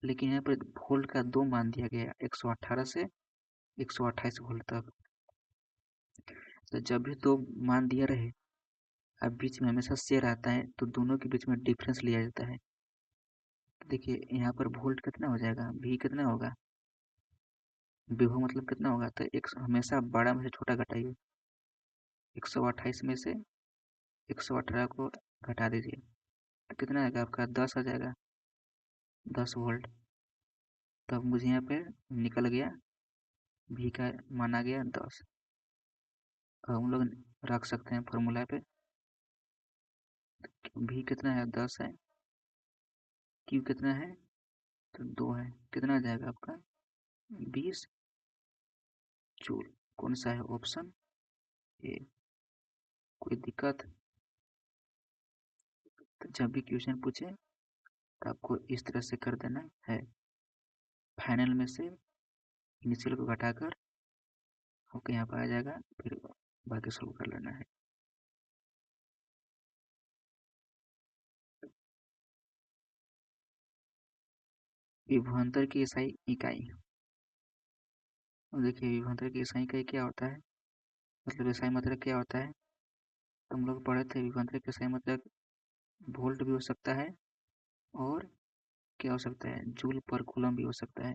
Speaker 1: लेकिन यहाँ पर वोल्ट का 2 मान दिया गया, 118 से 128 वोल्ट तक। तो जब भी 2 मान दिया रहे, अब बीच में हमेशा शेयर आता है, तो दोनों के बीच में डिफरेंस लिया जाता है। तो देखिए यहाँ पर वोल्ट कितना हो जाएगा, भी कितना होगा, विभव मतलब कितना होगा, तो एक हमेशा बड़ा में से छोटा घटाइए। 128 में से 118 को घटा दीजिए, तो कितना आएगा आपका 10 आ जाएगा, 10 वोल्ट। तब मुझे यहाँ पे निकल गया भी का माना गया 10। अब हम लोग रख सकते हैं फॉर्मूला पे, भी कितना है 10 है, क्यू कितना है तो 2 है, कितना आ जाएगा आपका 20 जूल। कौन सा है ऑप्शन ए। कोई दिक्कत, तो जब भी क्वेश्चन पूछे तो आपको इस तरह से कर देना है, फाइनल में से इनिशियल को घटाकर आपके यहाँ पर आ जाएगा, फिर बाकी सोल्व कर लेना है। विभवांतर की SI इकाई। और देखिए विभवांतर की SI इकाई क्या होता है, मतलब SI मतलब क्या होता है, तो हम लोग पढ़े थे विभवांतर की SI मतलब वोल्ट भी हो सकता है और क्या हो सकता है, जूल पर कूलम भी हो सकता है।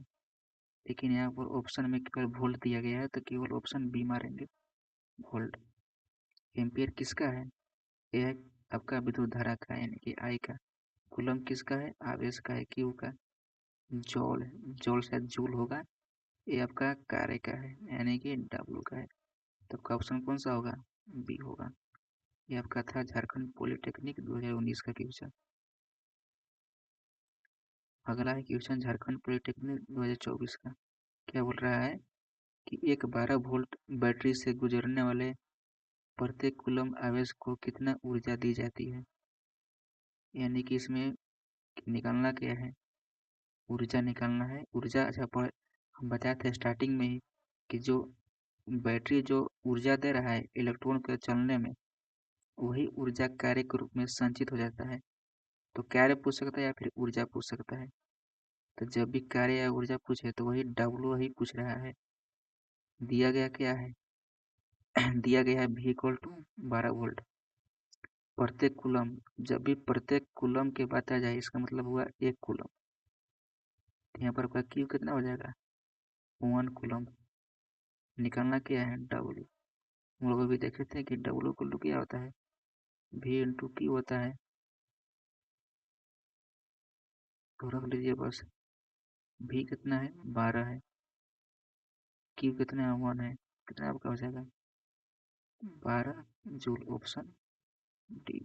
Speaker 1: लेकिन यहाँ पर ऑप्शन में केवल वोल्ट दिया गया है, तो केवल ऑप्शन बी मारेंगे, वोल्ट। एम्पियर किसका है, यह है आपका विद्युत धारा का यानी कि आई का। कूलम किसका है, आवेश का है, क्यू का। जॉल जॉल शायद जूल होगा, ये आपका कार्य का है यानी कि डब्लू का है। तो आपका ऑप्शन कौन सा होगा, बी होगा। ये आपका था झारखंड पॉलिटेक्निक 2019 का क्वेश्चन। अगला है क्वेश्चन झारखंड पॉलिटेक्निक 2024 का। क्या बोल रहा है कि एक 12 वोल्ट बैटरी से गुजरने वाले प्रत्येक कूलम आवेश को कितना ऊर्जा दी जाती है। यानी कि इसमें निकालना क्या है, ऊर्जा निकालना है। ऊर्जा अच्छा हम बताए थे स्टार्टिंग में ही कि जो बैटरी जो ऊर्जा दे रहा है इलेक्ट्रॉन के चलने में, वही ऊर्जा कार्य के रूप में संचित हो जाता है। तो कार्य पूछ सकता है या फिर ऊर्जा पूछ सकता है। तो जब भी कार्य या ऊर्जा पूछे तो वही डब्लू ही पूछ रहा है। दिया गया क्या है दिया गया है भी इक्वल टू 12 वोल्ट प्रत्येक कूलम। जब भी प्रत्येक कूलम के बात आ जाए, इसका मतलब हुआ 1 कूलम। यहाँ पर आपका क्यू कितना हो जाएगा 1 कूलम। निकालना क्या है डब्लू। हम लोग अभी देखे थे कि डब्लू इक्वल टू क्या होता है, भी इंटू क्यू होता है। तो रख लीजिए बस, भी कितना है 12 है, क्यू कितना है 1 है, कितना आपका हो जाएगा 12 जूल, ऑप्शन डी।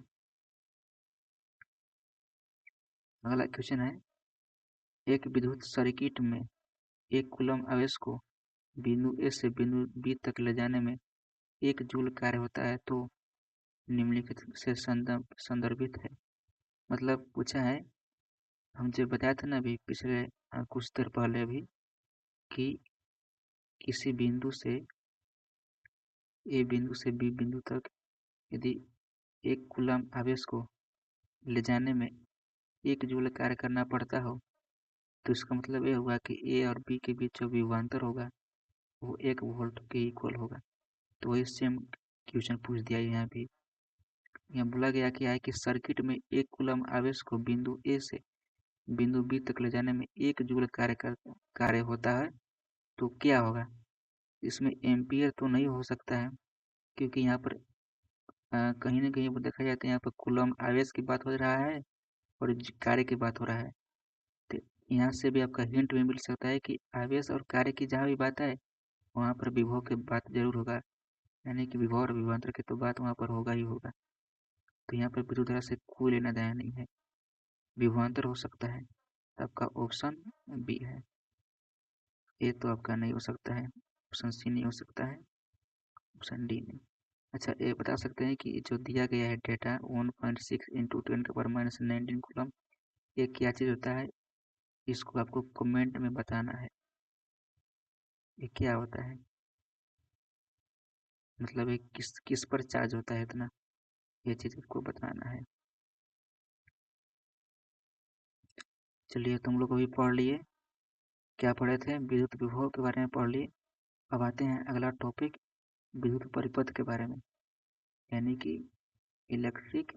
Speaker 1: अगला क्वेश्चन है, एक विद्युत सर्किट में 1 कूलम आवेश को बिंदु ए से बिंदु बी तक ले जाने में 1 जूल कार्य होता है, तो निम्नलिखित से संदर्भित है। मतलब पूछा है हम जो बताया था ना अभी पिछले कुछ देर पहले अभी कि किसी बिंदु से ए बिंदु से बी बिंदु तक यदि एक कूलम आवेश को ले जाने में 1 जूल कार्य करना पड़ता हो तो इसका मतलब ये हुआ कि ए और बी के बीच जो विभवांतर होगा वो 1 वोल्ट के इक्वल होगा। तो वही सेम क्वेश्चन पूछ दिया यहाँ भी। यहाँ बोला गया क्या है कि सर्किट में 1 कूलम आवेश को बिंदु ए से बिंदु बी तक ले जाने में 1 जूल कार्य होता है तो क्या होगा। इसमें एम्पियर तो नहीं हो सकता है क्योंकि यहाँ पर कहीं ना कहीं देखा जाए तो यहाँ पर कूलम आवेश की बात हो रहा है और कार्य की बात हो रहा है। तो यहाँ से भी आपका हिंट भी मिल सकता है कि आवेश और कार्य की जहाँ भी बात है वहाँ पर विभव की बात जरूर होगा, यानी कि विभव और विभवांतर की तो बात वहाँ पर होगा ही होगा। तो यहाँ पर विद्युत धारा से कोई लेना देना नहीं है, विभवांतर हो सकता है। तो आपका ऑप्शन बी है। ए तो आपका नहीं हो सकता है, ऑप्शन सी नहीं हो सकता है, ऑप्शन डी नहीं। अच्छा ये बता सकते हैं कि जो दिया गया है डेटा 1.6 इंटू 10⁻19 कूलम, ये क्या चीज़ होता है, इसको आपको कमेंट में बताना है। ये क्या होता है, मतलब ये किस किस पर चार्ज होता है इतना, ये चीज़ आपको बताना है। चलिए तुम लोग अभी पढ़ लिए, क्या पढ़े थे, विद्युत विभव के बारे में पढ़ लिए। अब आते हैं अगला टॉपिक विद्युत परिपथ के बारे में, यानी कि इलेक्ट्रिक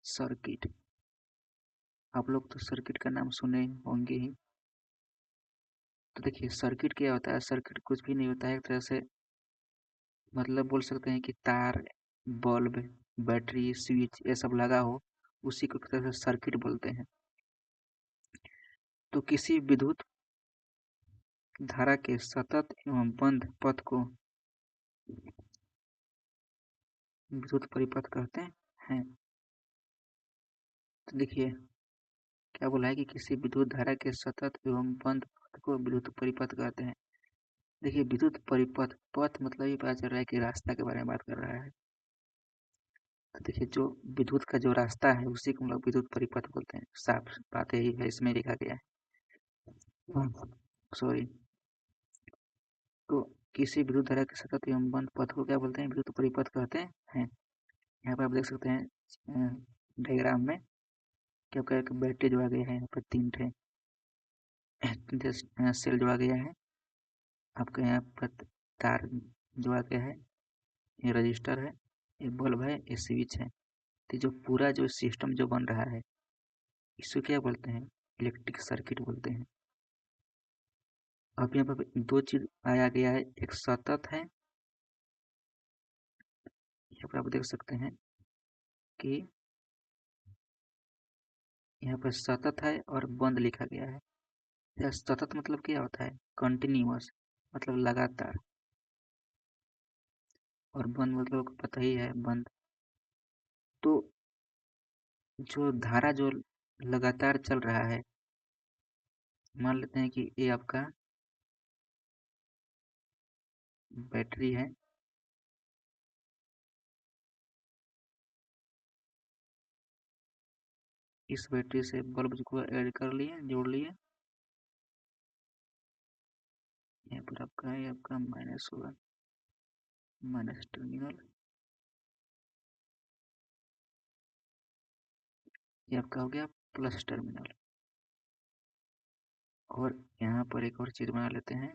Speaker 1: सर्किट। आप लोग तो सर्किट का नाम सुने होंगे ही। तो देखिए सर्किट क्या होता है, सर्किट कुछ भी नहीं होता है, एक तरह से मतलब बोल सकते हैं कि तार, बल्ब, बैटरी, स्विच ये सब लगा हो, उसी को एक तरह से सर्किट बोलते हैं। तो किसी विद्युत धारा के सतत एवं बंद पथ को विद्युत परिपथ कहते हैं। तो देखिए क्या बोला है कि किसी विद्युत धारा के सतत एवं बंद पथ को विद्युत परिपथ कहते हैं। देखिए विद्युत परिपथ, पथ मतलब ये पता चल रहा है कि रास्ता के बारे में बात कर रहा है। तो देखिए जो विद्युत का जो रास्ता है उसी को हम लोग विद्युत परिपथ बोलते हैं, साफ बात यही है, इसमें लिखा गया है। सॉरी। तो किसी विद्युत धारा के सतत एवं बंद पथ को क्या बोलते हैं, विद्युत परिपथ कहते हैं। यहाँ पर आप देख सकते हैं डायग्राम में क्या क्या बैटरी जोड़ा गया है, यहाँ पर 3 ठे सेल जोड़ा गया है, आपका यहाँ पर तार जोड़ा गया है, ये रजिस्टर है, ये बल्ब है, ये स्विच है। तो जो पूरा जो सिस्टम जो बन रहा है इसको क्या बोलते हैं, इलेक्ट्रिक सर्किट बोलते हैं। अब यहाँ पर 2 चीज आया गया है, एक सतत है, यहाँ पर आप देख सकते हैं कि यहाँ पर सतत है और बंद लिखा गया है। यह सतत मतलब क्या होता है, कंटिन्यूअस, मतलब लगातार, और बंद मतलब पता ही है बंद। तो जो धारा जो लगातार चल रहा है, मान लेते हैं कि ये आपका बैटरी है, इस बैटरी से बल्ब को ऐड कर लिए, जोड़ लिए, यहाँ पर आपका है, आपका माइनस होगा, माइनस टर्मिनल, ये आपका हो गया प्लस टर्मिनल। और यहाँ पर एक और चीज बना लेते हैं,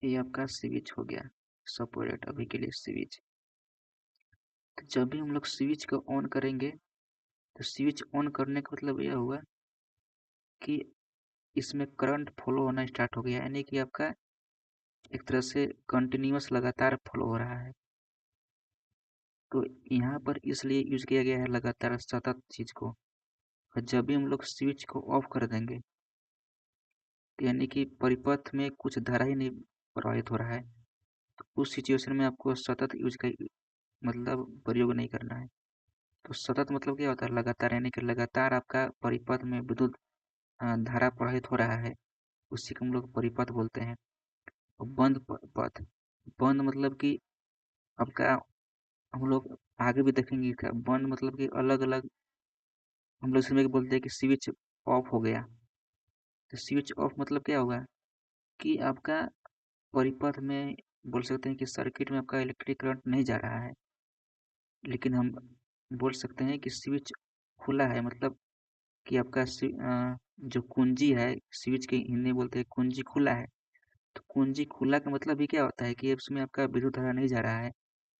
Speaker 1: ये आपका स्विच हो गया, सपोर्ट अभी के लिए स्विच। तो जब भी हम लोग स्विच को ऑन करेंगे तो स्विच ऑन करने का मतलब यह हुआ कि इसमें करंट फ्लो होना स्टार्ट हो गया, यानी कि आपका एक तरह से कंटिन्यूअस लगातार फ्लो हो रहा है। तो यहाँ पर इसलिए यूज किया गया है लगातार सतत चीज को। और जब भी हम लोग स्विच को ऑफ कर देंगे तो यानी कि परिपथ में कुछ धारा ही नहीं प्रवाहित हो रहा है, तो उस सिचुएशन में आपको सतत यूज का मतलब प्रयोग नहीं करना है। तो सतत मतलब क्या होता है, लगातार, यानी कि लगातार आपका परिपथ में विद्युत धारा प्रवाहित हो रहा है, उसी को हम लोग परिपथ बोलते हैं। और बंद पथ। बंद मतलब कि आपका, हम लोग आगे भी देखेंगे इसका बंद मतलब कि अलग अलग, हम लोग इसमें बोलते हैं कि स्विच ऑफ हो गया। तो स्विच ऑफ मतलब क्या होगा कि आपका परिपथ में, बोल सकते हैं कि सर्किट में आपका इलेक्ट्रिक करंट नहीं जा रहा है, लेकिन हम बोल सकते हैं कि स्विच खुला है, मतलब कि आपका जो कुंजी है, स्विच के हिंदी बोलते हैं कुंजी खुला है। तो कुंजी खुला का मतलब भी क्या होता है कि उसमें आपका विद्युत धारा नहीं जा रहा है।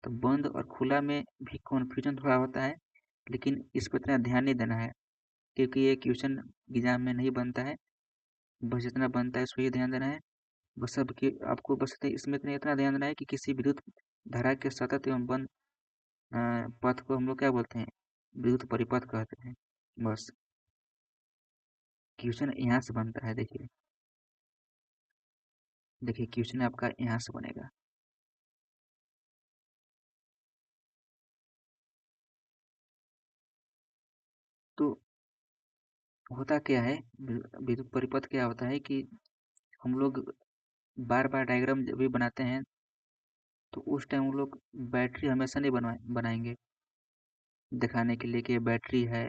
Speaker 1: तो बंद और खुला में भी कन्फ्यूजन थोड़ा होता है, लेकिन इस पर इतना ध्यान नहीं देना है, क्योंकि ये क्वेश्चन एग्जाम में नहीं बनता है। बस जितना बनता है उस पर ही ध्यान देना है। बस अब कि आपको बस इसमें इतना ध्यान देना है कि किसी विद्युत धारा के सतत एवं बंद पथ को हम लोग क्या बोलते हैं, विद्युत परिपथ कहते हैं। बस क्वेश्चन यहाँ से बनता है। देखिए, देखिए क्वेश्चन आपका यहाँ से बनेगा। तो होता क्या है, विद्युत परिपथ क्या होता है कि हम लोग बार बार डायग्राम जब भी बनाते हैं, तो उस टाइम हम लोग बैटरी हमेशा नहीं बनाएंगे दिखाने के लिए कि ये बैटरी है,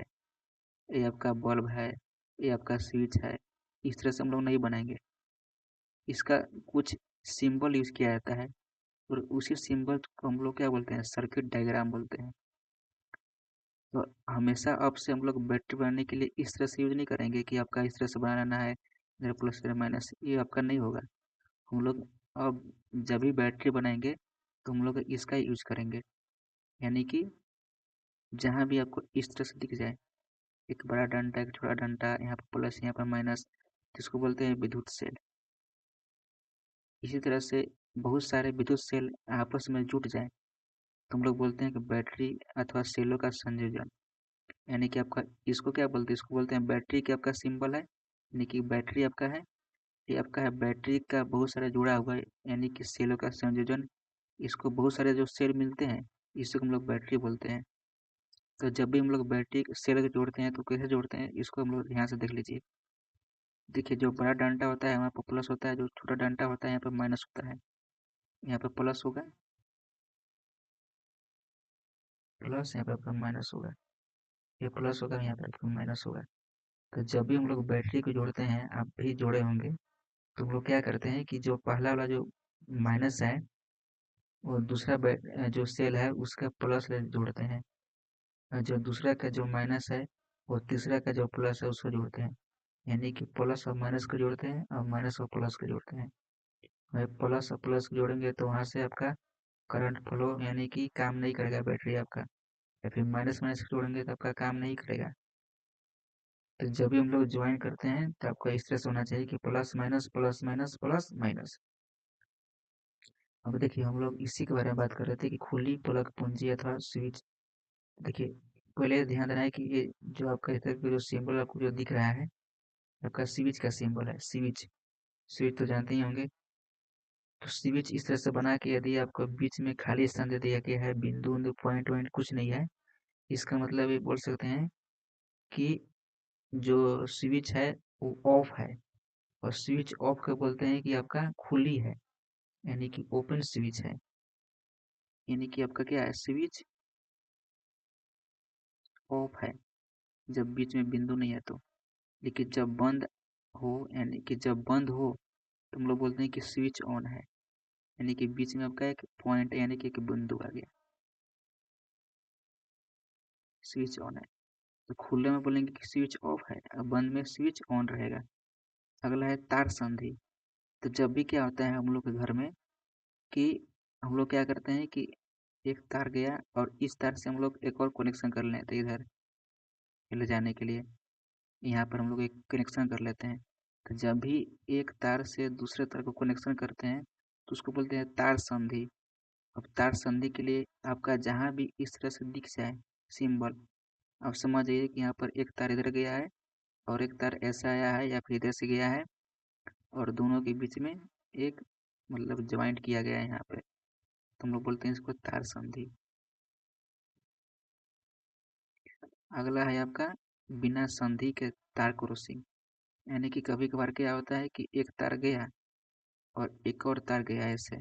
Speaker 1: ये आपका बल्ब है, ये आपका स्विच है। इस तरह से हम लोग नहीं बनाएंगे। इसका कुछ सिंबल यूज किया जाता है, और उसी सिंबल को हम लोग क्या बोलते हैं, सर्किट डायग्राम बोलते हैं। तो हमेशा अब से हम लोग बैटरी बनाने के लिए इस तरह से यूज नहीं करेंगे कि आपका इस तरह से बनाना है, इधर प्लस इधर माइनस, ये आपका नहीं होगा। हम लोग अब जब भी बैटरी बनाएंगे तो हम लोग इसका यूज करेंगे, यानी कि जहाँ भी आपको इस तरह से दिख जाए, एक बड़ा डंडा एक छोटा डंडा, यहाँ पर प्लस यहाँ पर माइनस, जिसको बोलते हैं विद्युत सेल। इसी तरह से बहुत सारे विद्युत सेल आपस में जुट जाए तो हम लोग बोलते हैं कि बैटरी अथवा सेलों का संयोजन। यानी कि आपका इसको क्या बोलते हैं, इसको बोलते हैं बैटरी के आपका सिंबल है, यानी कि बैटरी आपका है, ये आपका है बैटरी का बहुत सारा जुड़ा हुआ है, यानी कि सेलों का संयोजन। इसको बहुत सारे जो सेल मिलते हैं, इसको हम लोग बैटरी बोलते हैं। तो जब भी हम लोग बैटरी सेल को जोड़ते हैं तो कैसे जोड़ते हैं, इसको हम लोग यहाँ से देख लीजिए। देखिए, जो बड़ा डंडा होता है वहाँ पर प्लस होता है, जो छोटा डंडा होता है यहाँ पर माइनस होता है। यहाँ पे प्लस होगा, प्लस यहाँ पे आपका माइनस होगा, ये प्लस होगा, यहाँ पे आपका माइनस होगा। तो जब भी हम लोग बैटरी को जोड़ते हैं, आप भी जोड़े होंगे, तो हम लोग क्या करते हैं कि जो पहला वाला जो माइनस है, वो दूसरा जो सेल है उसका प्लस से जोड़ते हैं, और जो दूसरा का जो माइनस है, वो तीसरा का जो प्लस है उसको जोड़ते हैं। यानी कि प्लस और माइनस को जोड़ते हैं, और माइनस और प्लस को जोड़ते हैं। वही प्लस और प्लस को जोड़ेंगे तो वहां से आपका करंट फ्लो, यानी कि काम नहीं करेगा बैटरी आपका। या फिर माइनस माइनस को जोड़ेंगे तो आपका काम नहीं करेगा। तो जब भी हम लोग ज्वाइन करते हैं तो आपका इस तरह से होना चाहिए कि plus minus plus minus plus minus. अब देखिए, हम लोग इसी के बारे में बात कर रहे थे कि खुली प्लग पूंजी अथवा स्विच। देखिए, पहले ध्यान देना है कि ये जो आपका इधर पे जो सिंबल आपको जो दिख रहा है, आपका स्विच का सिंबल है। स्विच, स्विच तो जानते ही होंगे। तो स्विच इस तरह से बना के, यदि आपको बीच में खाली स्थान दे दिया गया है, बिंदु बिंदु पॉइंट पॉइंट कुछ नहीं है, इसका मतलब ये बोल सकते हैं कि जो स्विच है वो ऑफ है। और स्विच ऑफ का बोलते हैं कि आपका खुली है, यानी कि ओपन स्विच है। यानी कि आपका क्या है, स्विच ऑफ है जब बीच में बिंदु नहीं है तो। लेकिन जब बंद हो, यानी कि जब बंद हो, तो हम लोग बोलते हैं कि स्विच ऑन है, यानी कि बीच में आपका एक पॉइंट यानी कि एक बिंदु आ गया, स्विच ऑन है। तो खुले में बोलेंगे कि स्विच ऑफ है, और बंद में स्विच ऑन रहेगा। अगला है तार संधि। तो जब भी क्या होता है हम लोग के घर में कि हम लोग क्या करते हैं कि एक तार गया और इस तार से हम लोग एक और कनेक्शन कर लेते हैं, इधर ले जाने के लिए यहाँ पर हम लोग एक कनेक्शन कर लेते हैं। तो जब भी एक तार से दूसरे तार को कनेक्शन करते हैं तो उसको बोलते हैं तार संधि। अब तार संधि के लिए आपका जहाँ भी इस तरह से दिख जाए सिंबल, आप समझ जाइए कि यहाँ पर एक तार इधर गया है और एक तार ऐसा आया है या फिर इधर से गया है, और दोनों के बीच में एक मतलब ज्वाइंट किया गया है यहाँ पे, तो हम लोग बोलते हैं इसको तार संधि। अगला है आपका बिना संधि के तार क्रॉसिंग। यानी कि कभी कभार क्या होता है कि एक तार गया और एक और तार गया है ऐसे।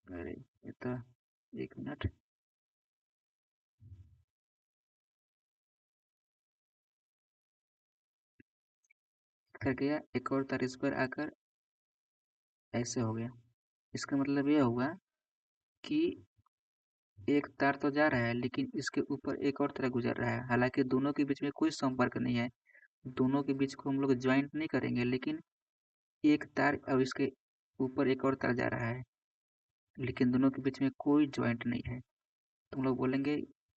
Speaker 1: अरे ये तो, एक मिनट। कर गया एक और तार इस पर आकर ऐसे हो गया। इसका मतलब यह हुआ कि एक तार तो जा रहा है लेकिन इसके ऊपर एक और तार गुजर रहा है, हालांकि दोनों के बीच में कोई संपर्क नहीं है। दोनों के बीच को हम लोग ज्वाइंट नहीं करेंगे, लेकिन एक तार अब इसके ऊपर एक और तार जा रहा है, लेकिन दोनों के बीच में कोई ज्वाइंट नहीं है। तो हम लोग बोलेंगे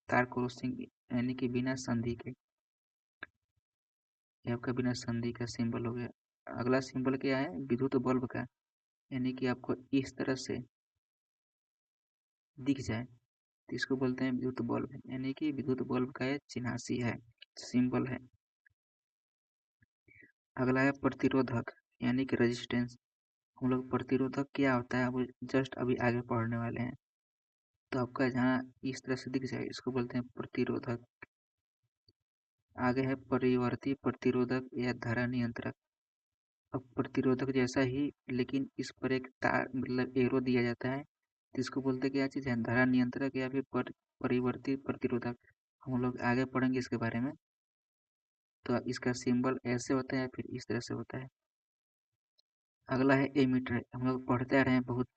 Speaker 1: तार क्रॉसिंग, यानी कि बिना संधि के। ये आपका बिना संधि का सिंबल हो गया। अगला सिंबल क्या है? विद्युत बल्ब का, यानी कि आपको इस तरह से दिख जाए तो इसको बोलते हैं विद्युत बल्ब, यानी कि विद्युत बल्ब का ये चिन्हासी है, सिंबल है। अगला है प्रतिरोधक, यानी कि रेजिस्टेंस। हम लोग प्रतिरोधक क्या होता है अब जस्ट अभी आगे पढ़ने वाले हैं। तो आपका जहाँ इस तरह से दिख जाए इसको बोलते हैं प्रतिरोधक। आगे है परिवर्ती प्रतिरोधक या धारा नियंत्रक। अब प्रतिरोधक जैसा ही, लेकिन इस पर एक तार मतलब एरो दिया जाता है, तो इसको बोलते क्या चीज़ है? धारा नियंत्रक या फिर परिवर्ती प्रतिरोधक। हम लोग आगे पढ़ेंगे इसके बारे में। तो इसका सिंबल ऐसे होता है या फिर इस तरह से होता है। अगला है एमीटर। हम लोग पढ़ते आ रहे हैं बहुत,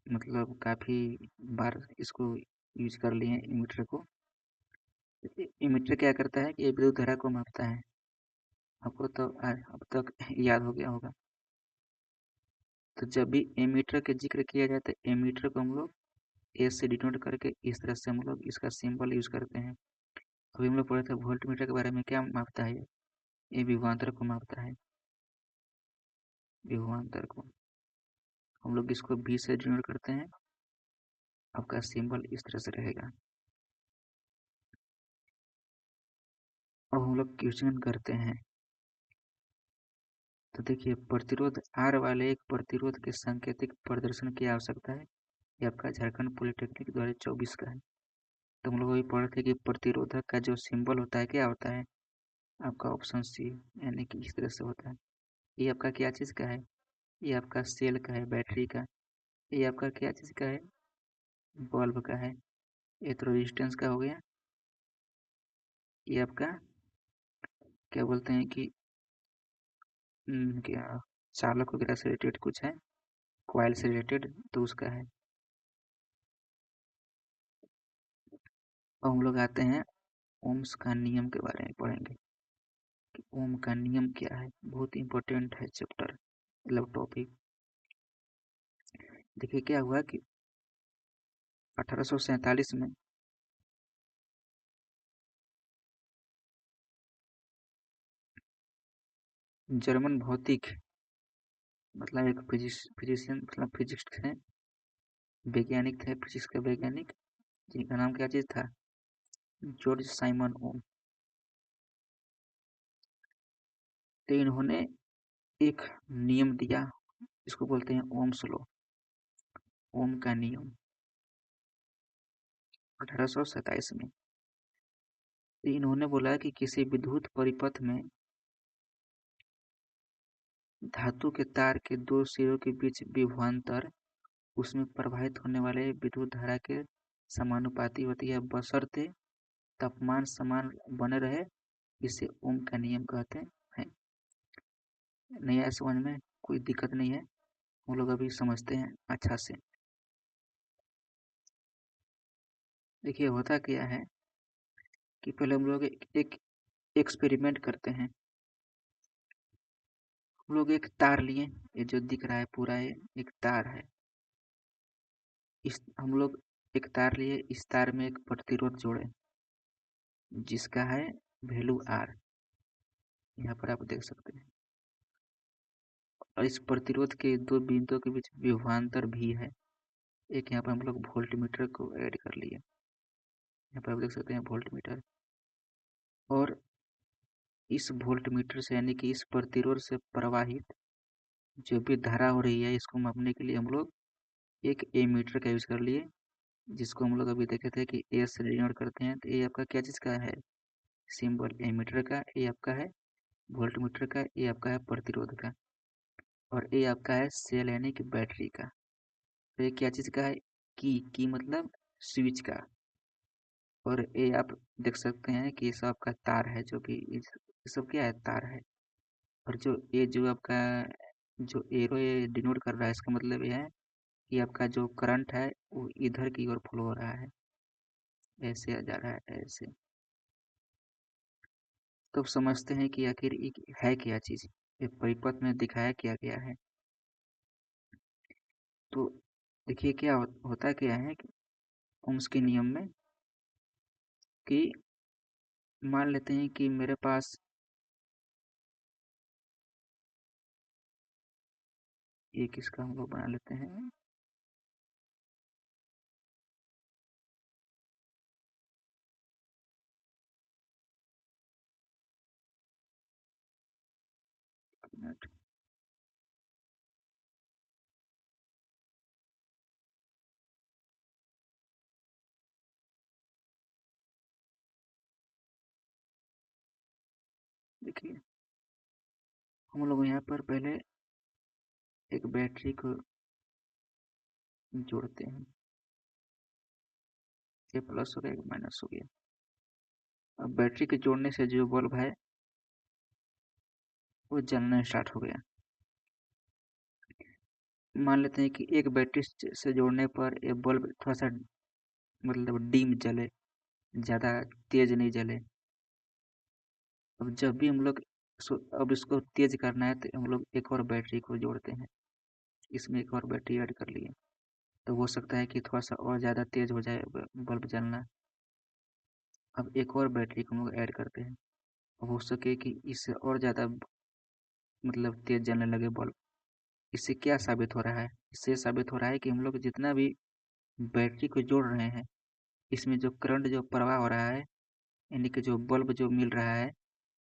Speaker 1: मतलब काफ़ी बार इसको यूज कर लिए हैं एमीटर को। एमीटर क्या करता है कि ये विद्युत धारा को मापता है। आपको तो अब तक याद हो गया होगा। तो जब भी एमीटर के जिक्र किया जाता है, एमीटर को हम लोग ए से डिनोट करके इस तरह से हम लोग इसका सिंबल यूज करते हैं। अभी हम लोग पढ़े थे वोल्ट मीटर के बारे में, क्या मापता है? ये विभवांतर को मापता है, विभवांतर को। हम लोग इसको बी से डिनोट करते हैं। आपका सिंबल इस तरह से रहेगा। अब हम लोग क्वेश्चन करते हैं। तो देखिए, प्रतिरोध आर वाले एक प्रतिरोध के सांकेतिक प्रदर्शन की आवश्यकता है। ये आपका झारखंड पॉलिटेक्निक 2024 का है। तो हम लोग वही पढ़े थे कि प्रतिरोधक का जो सिंबल होता है क्या होता है? आपका ऑप्शन सी, यानी कि इस तरह से होता है। ये आपका क्या चीज़ का है? ये आपका सेल का है, बैटरी का। ये आपका क्या चीज़ का है? बल्ब का है। ये तो रेजिस्टेंस का हो गया। ये आपका क्या बोलते हैं कि क्या चालक वगैरह से रिलेटेड कुछ है, कॉइल से रिलेटेड, तो उसका है। अब हम लोग आते हैं ओम्स का नियम के बारे में पढ़ेंगे कि ओम का नियम क्या है। बहुत इंपॉर्टेंट है चैप्टर, मतलब टॉपिक। देखिए क्या हुआ कि 1847 में जर्मन भौतिक, मतलब एक फिजिशियन, मतलब फिजिक्स थे, वैज्ञानिक थे, फिजिक्स के वैज्ञानिक, जिनका नाम क्या चीज था? जॉर्ज साइमन ओम। तो इन्होंने एक नियम दिया, इसको बोलते हैं ओम्स लॉ, ओम का नियम, 1827 में। तो इन्होंने बोला कि किसी विद्युत परिपथ में धातु के तार के दो सिरों के बीच विभवांतर उसमें प्रवाहित होने वाले विद्युत धारा के समानुपाती होती है, बशर्ते तापमान समान बने रहे। इसे ओम का नियम कहते हैं। नहीं आया समझ में? कोई दिक्कत नहीं है, हम लोग अभी समझते हैं अच्छा से। देखिए होता क्या है कि पहले हम लोग एक एक्सपेरिमेंट करते हैं। हम लोग एक तार लिए, ये जो दिख रहा है पूरा ये एक तार है। इस हम लोग एक तार लिए, इस तार में एक प्रतिरोध जोड़े जिसका है वैल्यू आर, यहाँ पर आप देख सकते हैं। और इस प्रतिरोध के दो बिंदुओं के बीच विभवांतर भी है। एक यहाँ पर हम लोग वोल्ट मीटर को ऐड कर लिए, यहाँ पर आप देख सकते हैं वोल्ट मीटर। और इस वोल्ट मीटर से, यानी कि इस प्रतिरोध से प्रवाहित जो भी धारा हो रही है, इसको मापने के लिए हम लोग एक एमीटर का यूज कर लिए, जिसको हम लोग अभी देखे थे कि ए से डिनोट करते हैं। तो ये आपका क्या चीज़ का है? सिंबल एमीटर का। ये आपका है वोल्ट मीटर का। ये आपका है प्रतिरोध का। और ए आपका है सेल यानी कि बैटरी का। तो ये क्या चीज़ का है? की मतलब स्विच का। और ये आप देख सकते हैं कि ये सब आपका तार है, जो कि ये सब क्या है? तार है। और जो ये जो आपका जो एरो ये डिनोट कर रहा है, इसका मतलब ये है कि आपका जो करंट है वो इधर की ओर फ्लो हो रहा है, ऐसे जा रहा है ऐसे। तो अब समझते हैं कि आखिर ये है क्या चीज़, ये परिपथ में दिखाया क्या गया है। तो देखिए क्या होता क्या है कि ओम्स के नियम में कि मान लेते हैं कि मेरे पास एक इसका हम लोग बना लेते हैं। मिनट। देखिए हम लोग यहाँ पर पहले एक बैटरी को जोड़ते हैं। ये प्लस हो गया, ये माइनस हो गया। अब बैटरी के जोड़ने से जो बल्ब है वो जलना स्टार्ट हो गया। मान लेते हैं कि एक बैटरी से जोड़ने पर ये बल्ब थोड़ा सा मतलब डिम जले, ज़्यादा तेज नहीं जले। अब जब भी हम लोग अब इसको तेज करना है तो हम लोग एक और बैटरी को जोड़ते हैं। इसमें एक और बैटरी ऐड कर लिए, तो हो सकता है कि थोड़ा सा और ज़्यादा तेज हो जाए बल्ब जलना। अब एक और बैटरी को हम लोग ऐड करते हैं, हो सके कि इससे और ज़्यादा मतलब तेज जलने लगे बल्ब। इससे क्या साबित हो रहा है? इससे साबित हो रहा है कि हम लोग जितना भी बैटरी को जोड़ रहे हैं, इसमें जो करंट जो प्रवाह हो रहा है, यानी कि जो बल्ब जो मिल रहा है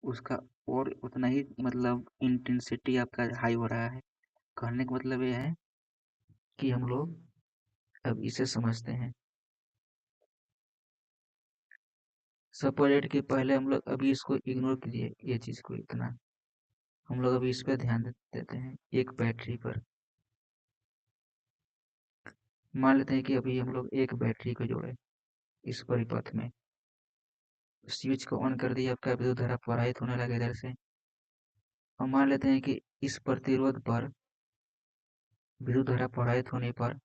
Speaker 1: उसका और उतना ही मतलब इंटेंसिटी आपका हाई हो रहा है। कहने का मतलब ये है कि हम लोग अब इसे समझते हैं। सपोज कि पहले हम लोग अभी इसको इग्नोर कीजिए, ये चीज़ को इतना हम लोग अभी इस पे ध्यान देते हैं एक बैटरी पर। मान लेते हैं कि अभी हम लोग एक बैटरी को जोड़े इस परिपथ में, स्विच को ऑन कर दिया, आपका विद्युत धारा प्रवाहित होने लगे इधर से। और मान लेते हैं कि इस प्रतिरोध पर विद्युत धारा प्रवाहित होने पर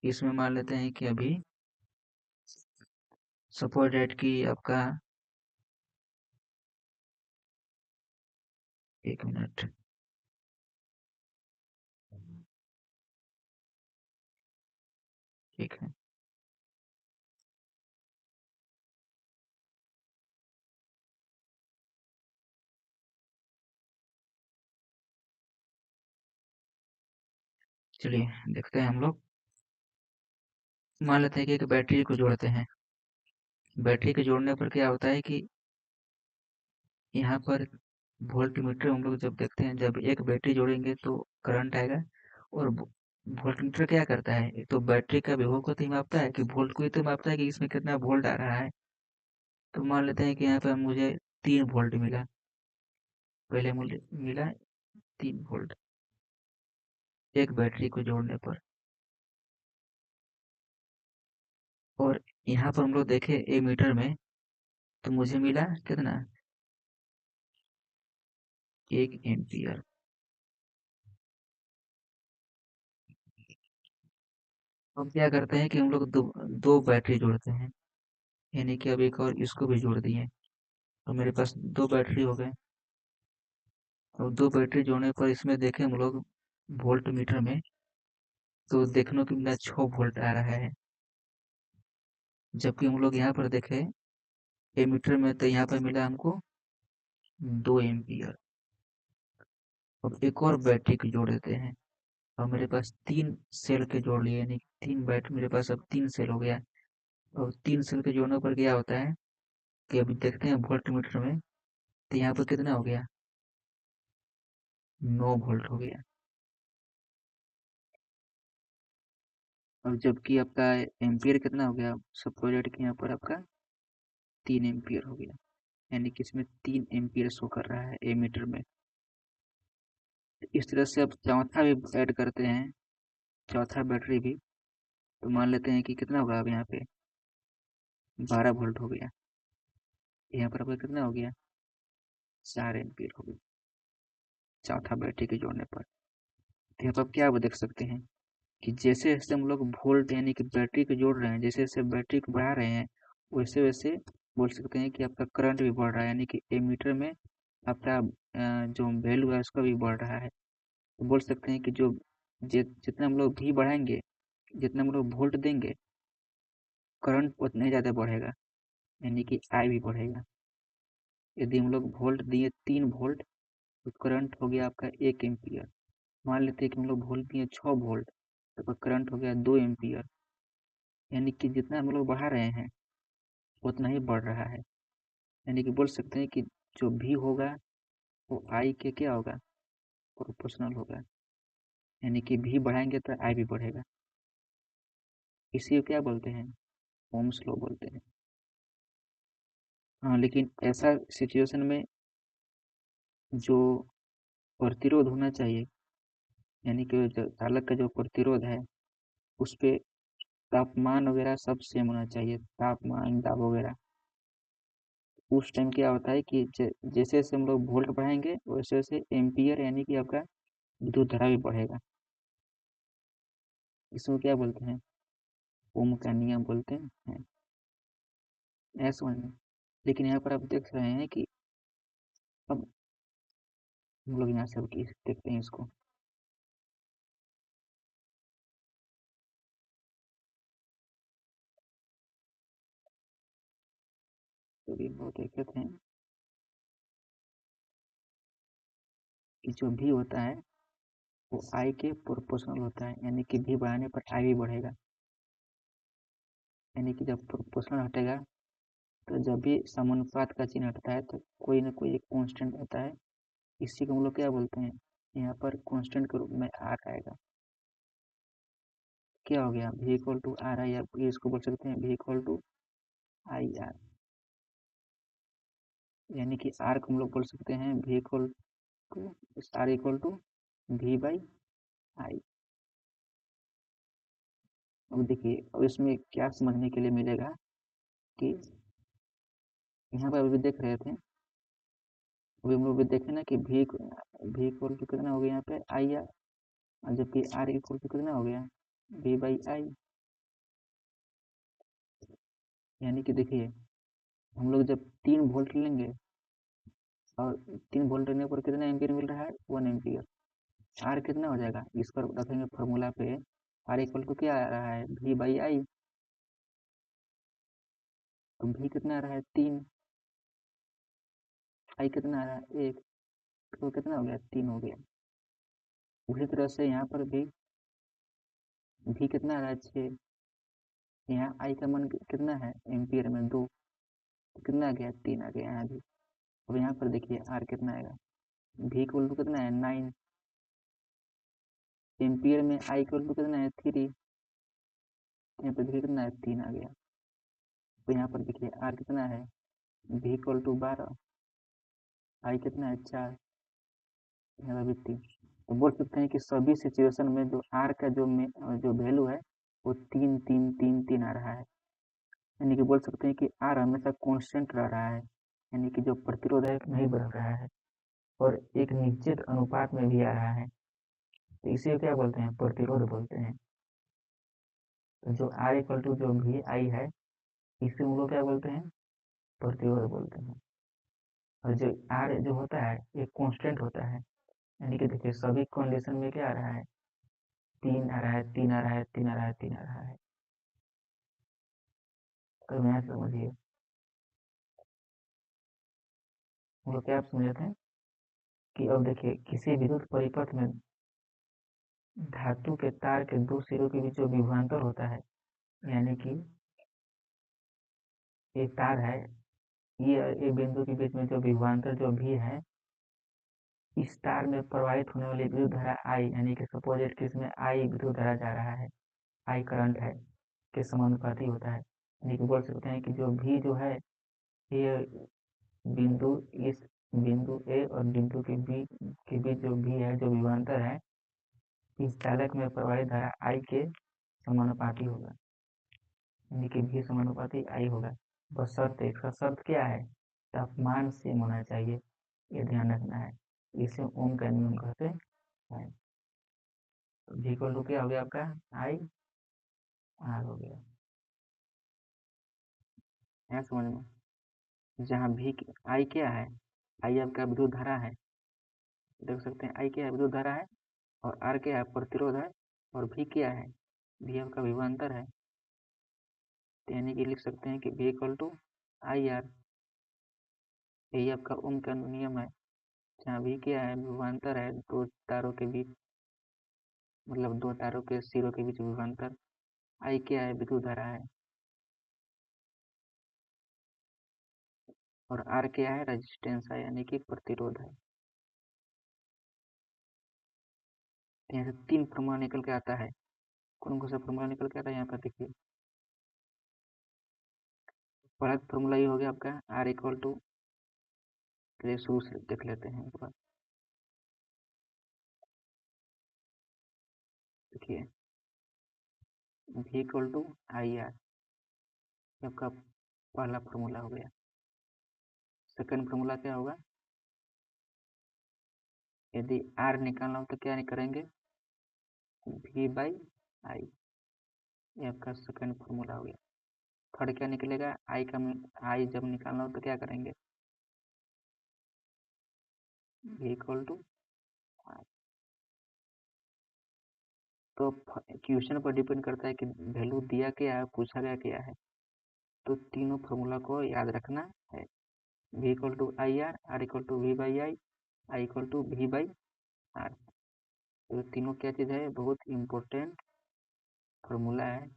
Speaker 1: इसमें मान लेते हैं कि अभी सपोज दैट कि आपका एक मिनट। ठीक है। चलिए देखते हैं हम लोग। मान लेते हैं कि एक बैटरी को जोड़ते हैं। बैटरी के जोड़ने पर क्या होता है कि यहाँ पर वोल्टमीटर हम लोग जब देखते हैं, जब एक बैटरी जोड़ेंगे तो करंट आएगा। और वोल्टमीटर क्या करता है? एक तो बैटरी का विभव को तो ही मापता है, कि वोल्ट को ही तो मापता है कि इसमें कितना वोल्ट आ रहा है। तो मान लेते हैं कि यहाँ पर मुझे 3 वोल्ट मिला, पहले मुझे मिला 3 वोल्ट एक बैटरी को जोड़ने पर। और यहाँ पर हम लोग देखें ए मीटर में, तो मुझे मिला कितना? 1 एम्पियर। अब क्या करते हैं कि हम लोग दो बैटरी जोड़ते हैं, यानी कि अब एक और इसको भी जोड़ दिए, तो मेरे पास 2 बैटरी हो गए। और 2 बैटरी जोड़ने पर इसमें देखें हम लोग वोल्ट मीटर में, तो देखने को मिला 6 वोल्ट आ रहा है। जबकि हम लोग यहाँ पर देखें एमीटर में, तो यहाँ पर मिला हमको 2 एम्पियर। अब एक और बैटरी को जोड़ देते हैं, और मेरे पास 3 सेल के जोड़ लिए, यानी 3 बैटरी, मेरे पास अब 3 सेल हो गया। और 3 सेल के जोड़ने पर क्या होता है कि अभी देखते हैं वोल्ट मीटर में, तो यहाँ पर कितना हो गया? 9 वोल्ट हो गया। और जबकि आपका एम्पियर कितना हो गया? सपोज कि यहाँ पर आपका 3 एम्पियर हो गया, यानी कि इसमें 3 एम्पियर शो कर रहा है एमीटर में। इस तरह से अब चौथा भी ऐड करते हैं, चौथा बैटरी भी। तो मान लेते हैं कि कितना होगा अब यहाँ पे 12 वोल्ट हो गया, यहाँ पर आपका कितना हो गया 4 एम्पियर हो गया चौथा बैटरी के जोड़ने पर। तो यहाँ पर आप क्या देख सकते हैं कि जैसे जैसे हम लोग वोल्ट यानी कि बैटरी को जोड़ रहे हैं, जैसे जैसे बैटरी को बढ़ा रहे हैं, वैसे वैसे बोल सकते हैं कि आपका करंट भी बढ़ रहा है, यानी कि एमीटर में आपका जो वैल्यू है उसका भी बढ़ रहा है। तो बोल सकते हैं कि जो जितना हम लोग भी बढ़ाएंगे, जितना हम लोग वोल्ट देंगे, करंट उतना ही ज़्यादा बढ़ेगा, यानी कि आई भी बढ़ेगा। यदि हम लोग वोल्ट दिए 3 वोल्ट, तो करंट हो गया आपका 1 एम्पियर। मान लेते हैं कि हम लोग वोल्ट दिए 6 वोल्ट, तो आपका करंट हो गया 2 एम्पियर। यानी कि जितना हम लोग बढ़ा रहे हैं उतना ही बढ़ रहा है। यानी कि बोल सकते हैं कि जो भी होगा वो आई के क्या होगा, प्रोपोर्शनल होगा। यानी कि भी बढ़ाएंगे तो आई भी बढ़ेगा। इसी को क्या बोलते हैं, ओम्स लॉ बोलते हैं। हाँ, लेकिन ऐसा सिचुएशन में जो प्रतिरोध होना चाहिए, यानी कि जो चालक का जो प्रतिरोध है, उस पे तापमान वगैरह सब सेम होना चाहिए, तापमान दाब वगैरह। उस टाइम क्या होता है कि जैसे जैसे हम लोग वोल्ट बढ़ाएंगे वैसे वैसे एम्पियर यानी कि आपका विद्युत धारा भी बढ़ेगा। इसको क्या बोलते हैं, ओम का नियम बोलते हैं। ऐसा समझ में। लेकिन यहाँ पर आप देख रहे हैं कि अब हम लोग यहाँ से अब देखते हैं इसको। तो भी बहुत दिक्कत है कि जो भी होता है वो आई के प्रोपोर्शनल होता है, यानी कि भी बढ़ाने पर आई भी बढ़ेगा। यानी कि जब प्रोपोर्शनल हटेगा, तो जब भी समानुपात का चिन्ह हटता है तो कोई ना कोई एक कांस्टेंट होता है। इसी को हम लोग क्या बोलते हैं, यहाँ पर कांस्टेंट के रूप में आर आएगा। क्या हो गया, भी इक्वल टू आर आई, आप इसको बोल सकते हैं भी इक्वल टू आई आर। यानी कि आर को हम लोग बोल सकते हैं भी equal to R equal to V by I. अब देखिए, अब इसमें क्या समझने के लिए मिलेगा कि यहाँ पर अभी देख रहे थे, अभी हम लोग भी देखे ना कि भी इक्वल टू कितना हो गया यहाँ पे आई आर, और जबकि आर इक्वल टू कितना हो गया भी बाई आई। यानी कि देखिए, हम लोग जब 3 वोल्ट लेंगे और 3 वोल्ट लेने पर कितना एम्पियर मिल रहा है 1 एम्पियर। आर कितना हो जाएगा, इस पर रखेंगे फॉर्मूला पे, आर इक्वल टू क्या आ रहा है भी बाई आई। तो भी कितना आ रहा है 3, आई कितना आ रहा है 1, तो कितना हो गया 3 हो गया। उसी तरह से यहाँ पर भी कितना आ रहा है 6, यहाँ आई का मान कितना है एम्पियर में 2, तो कितना आ गया 3 आ गया यहाँ भी। अब यहाँ पर देखिए आर कितना आएगा, भी इक्वल टू कितना है 9, एम्पियर में आई इक्वल टू कितना है 3, यहाँ पर देखिए कितना है 3 आ गया। तो यहाँ पर देखिए आर कितना है भी इक्वल टू 12, आई कितना है 4, यहाँ पर भी 3। तो बोल सकते हैं कि सभी सिचुएशन में जो आर का जो वैल्यू है वो 3 3 3 3 आ रहा है। यानी कि बोल सकते हैं कि आर हमेशा कांस्टेंट रह रहा है, यानी कि जो प्रतिरोध है नहीं बढ़ रहा है और एक निश्चित अनुपात में भी आ रहा है। तो इसे क्या बोलते हैं, प्रतिरोध बोलते हैं। तो जो आर इक्वल टू जो भी आई है, इसे हम लोग क्या बोलते हैं, प्रतिरोध बोलते हैं। और जो आर जो होता है ये कांस्टेंट होता है, यानी कि देखिए सभी कंडीशन में क्या आ रहा है 3 आ रहा है, 3 आ रहा है, 3 आ रहा है, 3 आ रहा है। तो मैं समझिए हम लोग क्या समझे थे कि अब देखिए किसी विद्युत परिपथ में धातु के तार के दो सिरों के बीच जो विभवांतर होता है, यानी कि ये तार है, ये बिंदु के बीच में जो विभवांतर जो भी है, इस तार में प्रवाहित होने वाली विद्युत धारा आई, यानी कि सपोज कि इसमें आई विद्युत धारा जा रहा है, आई करंट है, के समानुपाती होता है। यानी कि बोल सकते हैं कि जो भी जो है ये बिंदु इस बिंदु ए और बिंदु के बीच जो भी है जो विभवांतर चालक में प्रवाहित धारा I के समानुपाती होगा, यानी कि V समानुपाती I होगा। बस शर्त इसका शर्त क्या है, तापमान सेम होना चाहिए, ये ध्यान रखना है। इसे ओम का नियम कहते हैं। तो V इक्वल टू क्या हो गया आपका, I R हो गया। है समझ में? जहाँ V I क्या है, I आपका विद्युत धारा है, देख सकते हैं I क्या है, विद्युत धारा है, और R क्या है, प्रतिरोध है, और V क्या है, V आपका विभवांतर है। यानी कि लिख सकते हैं कि V equal to I R. यही आपका ओम का नियम है। जहाँ V क्या है, विभवांतर है, दो तारों के बीच, मतलब दो तारों के सिरों के बीच विभवांतर। I क्या है, विद्युत धारा है, और R क्या है, रेजिस्टेंस है, यानी कि प्रतिरोध है। यहाँ से 3 फॉर्मूला निकल के आता है। कौन कौन सा फॉर्मूला निकल के आता है यहाँ पर देखिए। पहला फॉर्मूला ये हो गया आपका R इक्वल टू, चलिए शुरू से देख लेते हैं एक बार। देखिए V equal to I R, आपका पहला फॉर्मूला हो गया। सेकंड फॉर्मूला क्या होगा, यदि R निकालना हो तो क्या करेंगे, V बाई आई, ये आपका सेकंड फॉर्मूला हो गया। थर्ड क्या निकलेगा, I जब निकालना हो तो क्या करेंगे, V इक्वल टू आई। तो क्वेश्चन पर डिपेंड करता है कि वैल्यू दिया क्या है, पूछा गया क्या है। तो तीनों फॉर्मूला को याद रखना है। V equal to I R, R equal to V by I, I equal to V by R. तो तीनों क्या चीज़ है, बहुत इम्पोर्टेंट फॉर्मूला है।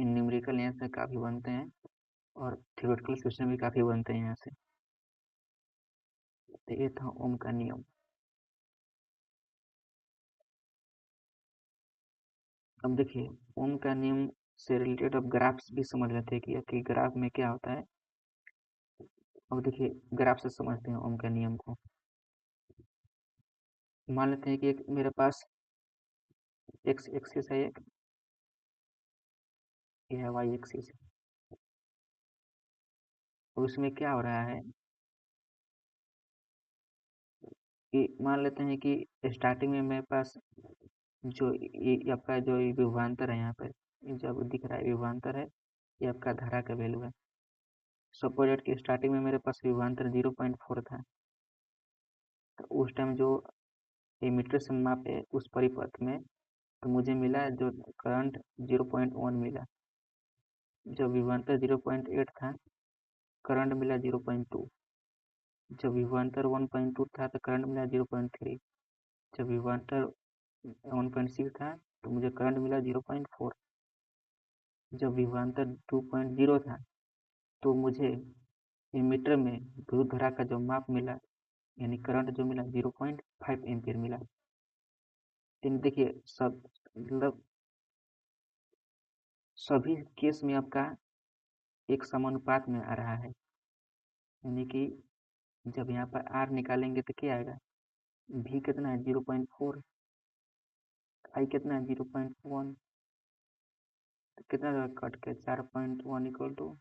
Speaker 1: न्यूमेरिकल यहाँ से काफ़ी बनते हैं, और थ्योरेटिकल क्वेश्चन भी काफ़ी बनते हैं यहाँ से। तो ये था ओम का नियम। अब देखिए ओम का नियम से रिलेटेड अब ग्राफ्स भी समझ लेते हैं कि ग्राफ में क्या होता है। अब देखिए ग्राफ से समझते हैं ओम का नियम को। मान लेते हैं कि एक मेरे पास एक्स एक्सिस है, एक ये है वाई एक्सिस। और उसमें क्या हो रहा है कि मान लेते हैं कि स्टार्टिंग में मेरे पास जो ये आपका जो विभवांतर है यहाँ पर, ये जो दिख रहा है विभवांतर है, ये आपका धारा का वैल्यू है। सपोज दैट कि स्टार्टिंग में मेरे पास विभवांतर 0.4 था। तो उस टाइम जो एमीटर से मापे उस परिपथ में, तो मुझे मिला जो करंट 0.1 मिला। जब विभवांतर 0.8 था, करंट मिला 0.2। जब विभवांतर 1.2 था तो करंट मिला 0.3। जब विभवांतर 1.6 था तो मुझे करंट मिला 0.4। जब विभवांतर 2.0 था तो मुझे एमीटर में विद्युत धारा का जो माप मिला, यानी करंट जो मिला 0.5 एम्पियर मिला। लेकिन देखिए सब मतलब सभी केस में आपका एक समानुपात में आ रहा है, यानी कि जब यहाँ पर R निकालेंगे तो क्या आएगा, V कितना है 0.4, I कितना है 0.1, तो कितना जाएगा कट के 4.1 इक्वल टू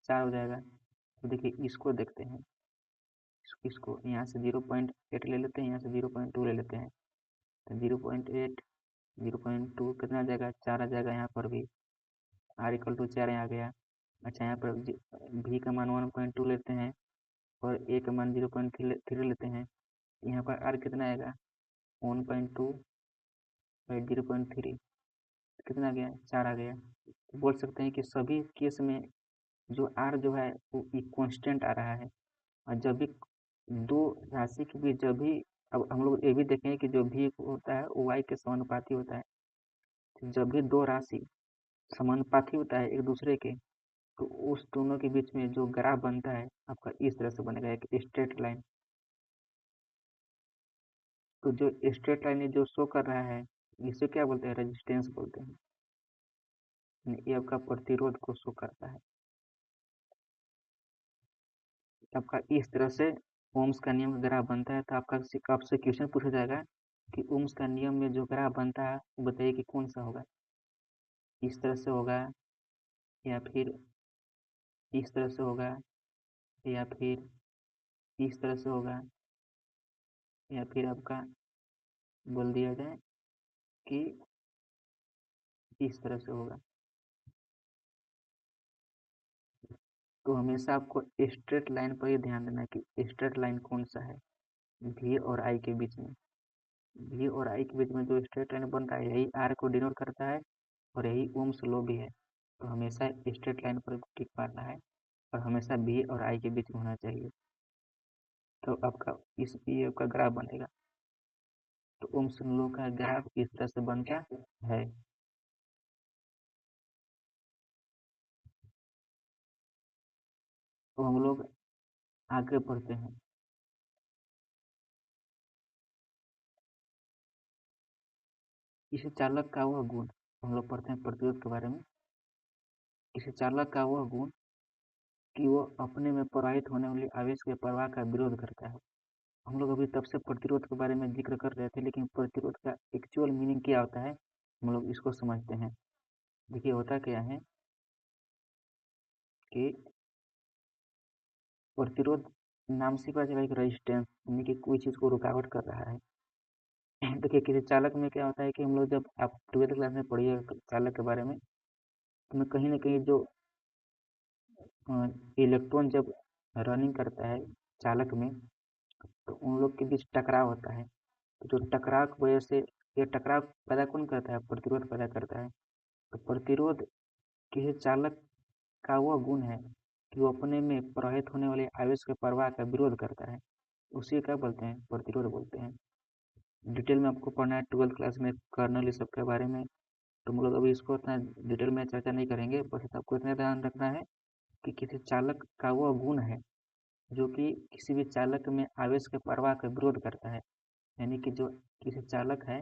Speaker 1: 4 हो जाएगा। तो देखिए इसको देखते हैं, इसको यहाँ से 0.8 ले लेते हैं, यहाँ से 0.2 ले लेते हैं। तो 0.8 0.2 कितना आ जाएगा, 4 आ जाएगा यहाँ पर भी। R इक्वल टू 4 यहाँ आ गया। अच्छा यहाँ पर V का मान 1.2 लेते हैं, और A का मान 0.3 लेते हैं। यहाँ पर R कितना आएगा 1.2 बाई 0.3, कितना आ गया 4 आ गया। तो बोल सकते हैं कि सभी केस में जो R जो है वो एक कांस्टेंट आ रहा है। और जब भी दो राशि के बीच जब भी, अब हम लोग ये भी देखेंगे कि जो भी होता है वो y के समानुपाती होता है। तो जब भी दो राशि समानुपाती होता है एक दूसरे के, तो उस दोनों के बीच में जो ग्राफ बनता है आपका इस तरह से बनेगा, एक स्ट्रेट लाइन। तो जो स्ट्रेट लाइन जो शो कर रहा है, इसे क्या बोलते हैं, रेजिस्टेंस बोलते हैं। ये आपका प्रतिरोध को शो करता है। आपका इस तरह से ओम्स का नियम ग्राफ बनता है। तो आपका आपसे क्वेश्चन पूछा जाएगा कि ओम्स का नियम में जो ग्राफ बनता है वो बताइए कि कौन सा होगा। इस तरह से होगा, या फिर इस तरह से होगा, या फिर इस तरह से होगा, या फिर आपका बोल दिया जाए कि इस तरह से होगा। तो हमेशा आपको स्ट्रेट लाइन पर ही ध्यान देना है कि स्ट्रेट लाइन कौन सा है भी और आई के बीच में। भी और आई के बीच में जो स्ट्रेट लाइन बन रहा है यही आर को डिनोट करता है और यही ओम्स लॉ भी है। तो हमेशा स्ट्रेट लाइन पर टिक मारना है और हमेशा बी और आई के बीच में होना चाहिए। तो आपका इस ये आपका ग्राफ बनेगा। तो ओम्स लॉ का ग्राफ इस तरह से बनता है। तो हम लोग आगे बढ़ते हैं। किसी चालक का वह गुण, हम लोग पढ़ते हैं प्रतिरोध के बारे में। किसी चालक का वह गुण कि वो अपने में प्रवाहित होने वाली आवेश के प्रवाह का विरोध करता है। हम लोग अभी तब से प्रतिरोध के बारे में जिक्र कर रहे थे, लेकिन प्रतिरोध का एक्चुअल मीनिंग क्या होता है हम लोग इसको समझते हैं। देखिए होता क्या है कि प्रतिरोध नाम से पता चला एक रेजिस्टेंस, यानी कि कोई चीज़ को रुकावट कर रहा है। देखिए किसी चालक में क्या होता है कि हम लोग जब आप 12th क्लास में पढ़िए चालक के बारे में, तो में कहीं ना कहीं जो इलेक्ट्रॉन जब रनिंग करता है चालक में, तो उन लोग के बीच टकराव होता है। तो जो टकराव की वजह से, ये टकराव पैदा कौन करता है, प्रतिरोध पैदा करता है। तो प्रतिरोध किसी चालक का वह गुण है कि वो अपने में प्रवाहित होने वाले आवेश के प्रवाह का विरोध करता है। उसी क्या बोलते हैं, प्रतिरोध बोलते हैं। डिटेल में आपको पढ़ना है 12th क्लास में कर्नल इस सब के बारे में। तो हम लोग अभी इसको इतना डिटेल में चर्चा नहीं करेंगे, बस आपको इतना ध्यान रखना है कि किसी चालक का वह गुण है जो कि किसी भी चालक में आवेश के प्रवाह का विरोध करता है। यानी कि जो किसी चालक है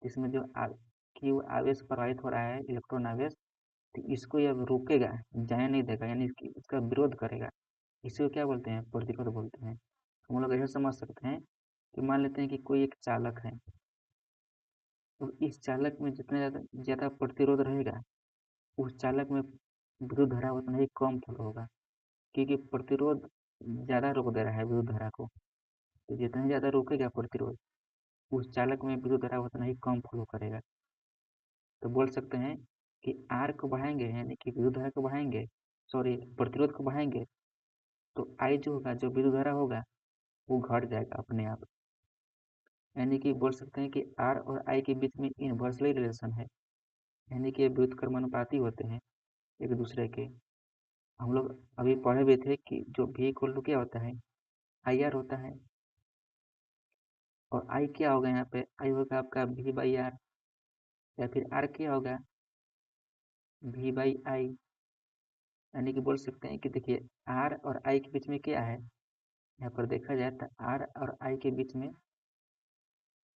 Speaker 1: जिसमें जो कि वो आवेश प्रवाहित हो रहा है, इलेक्ट्रॉन आवेश, तो इसको यह रोकेगा, जाने नहीं देगा, यानी कि इसका विरोध करेगा। इसी को क्या बोलते हैं, प्रतिरोध बोलते हैं। हम लोग ऐसे समझ सकते हैं कि मान लेते हैं कि कोई एक चालक है, तो इस चालक में जितना ज़्यादा ज़्यादा प्रतिरोध रहेगा, उस चालक में विद्युत धारा उतना ही कम फ्लो होगा। क्योंकि प्रतिरोध ज़्यादा रोक दे रहा है विद्युत धारा को। तो जितना ज़्यादा रोकेगा प्रतिरोध, उस चालक में विद्युत धारा उतना ही कम फ्लो करेगा। तो बोल सकते हैं कि आर को बढ़ाएंगे, यानी कि विद्युत धारा को बढ़ाएंगे, सॉरी प्रतिरोध को बढ़ाएंगे, तो आई जो होगा, जो विद्युत धारा होगा, वो घट जाएगा अपने आप। यानी कि बोल सकते हैं कि आर और आई के बीच में इन्वर्सली रिलेशन है, यानी कि व्युत्क्रमानुपाती होते हैं एक दूसरे के। हम लोग अभी पढ़े भी थे कि जो भी इक्वल टू क्या होता है, आई आर होता है। और आई क्या होगा, यहाँ पे आई होगा आपका वी बाई आर, या फिर आर क्या होगा, वी बाई आई। यानी कि बोल सकते हैं कि देखिए आर और आई के बीच में क्या है, यहाँ पर देखा जाए तो आर और आई के बीच में,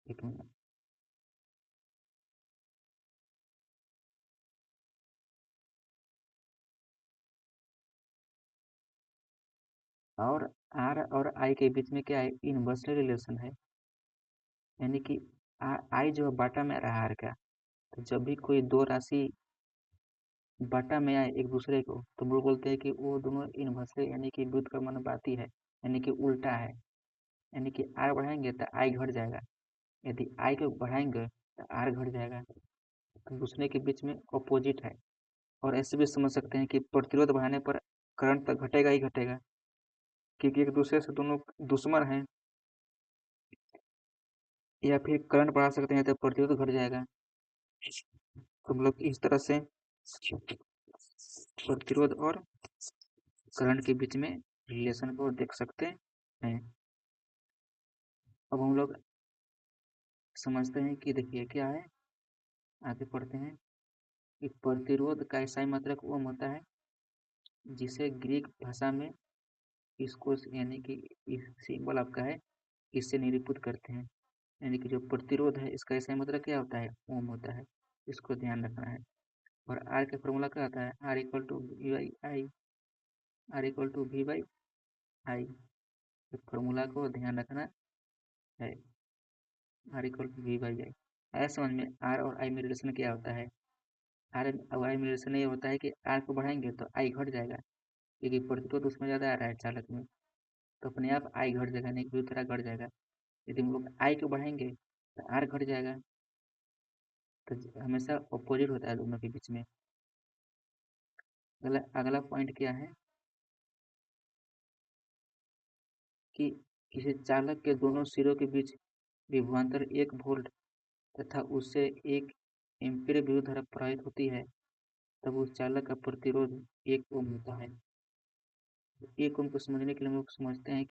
Speaker 1: एक मिनट, और आर और आई के बीच में क्या है, इनवर्सली रिलेशन है। यानी कि आई जो है बाटा में आ रहा है आर का। तो जब भी कोई दो राशि बाटा में आए एक दूसरे को, तो हम लोग बोलते हैं कि वो दोनों इनवर्सली, यानी कि व्युत्क्रमानुपाती है, यानी कि उल्टा है। यानी कि आर बढ़ाएंगे तो आई घट जाएगा, यदि आई को बढ़ाएंगे तो आर घट जाएगा। तो दूसरे के बीच में अपोजिट है। और ऐसे भी समझ सकते हैं कि प्रतिरोध बढ़ाने पर करंट तो घटेगा ही घटेगा, क्योंकि एक दूसरे से दोनों दुश्मन हैं। या फिर करंट बढ़ा सकते हैं तो प्रतिरोध घट जाएगा। तो हम लोग इस तरह से प्रतिरोध और करंट के बीच में रिलेशन को देख सकते हैं। अब हम लोग समझते हैं कि देखिए क्या है, आगे पढ़ते हैं कि प्रतिरोध का ईसाई मात्रक ओम होता है, जिसे ग्रीक भाषा में इसको, यानी कि इस सिंबल आपका है, इससे निरूपित करते हैं। यानी कि जो प्रतिरोध है इसका ईसाई मात्रक क्या होता है, ओम होता है। इसको ध्यान रखना है। और आर का फॉर्मूला क्या होता है, R equal to V by I, R equal to V by I. Formula को ध्यान रखना है। R equal to V by I. आया समझ में? आर और आई में रिलेशन क्या होता है? आर और आई में रिलेशन ये होता है कि आर को बढ़ाएंगे तो आई घट जाएगा, क्योंकि प्रतिरोध उसमें ज़्यादा आ रहा है चालक में, तो अपने आप आई घट जाएगा, नहीं विद्युत धारा घट जाएगा। यदि हम लोग आई को बढ़ाएंगे तो आर घट जाएगा। तो हमेशा अपोजिट होता है दोनों के बीच में। अगला अगला पॉइंट क्या है कि किसी चालक के दोनों सिरों के बीच विभवांतर 1 वोल्ट तथा उससे 1 एम्पीयर विद्युत धारा प्रवाहित होती है, तब उस चालक का प्रतिरोध 1 ओम होता है। 1 ओम को समझने के लिए हम लोग समझते हैं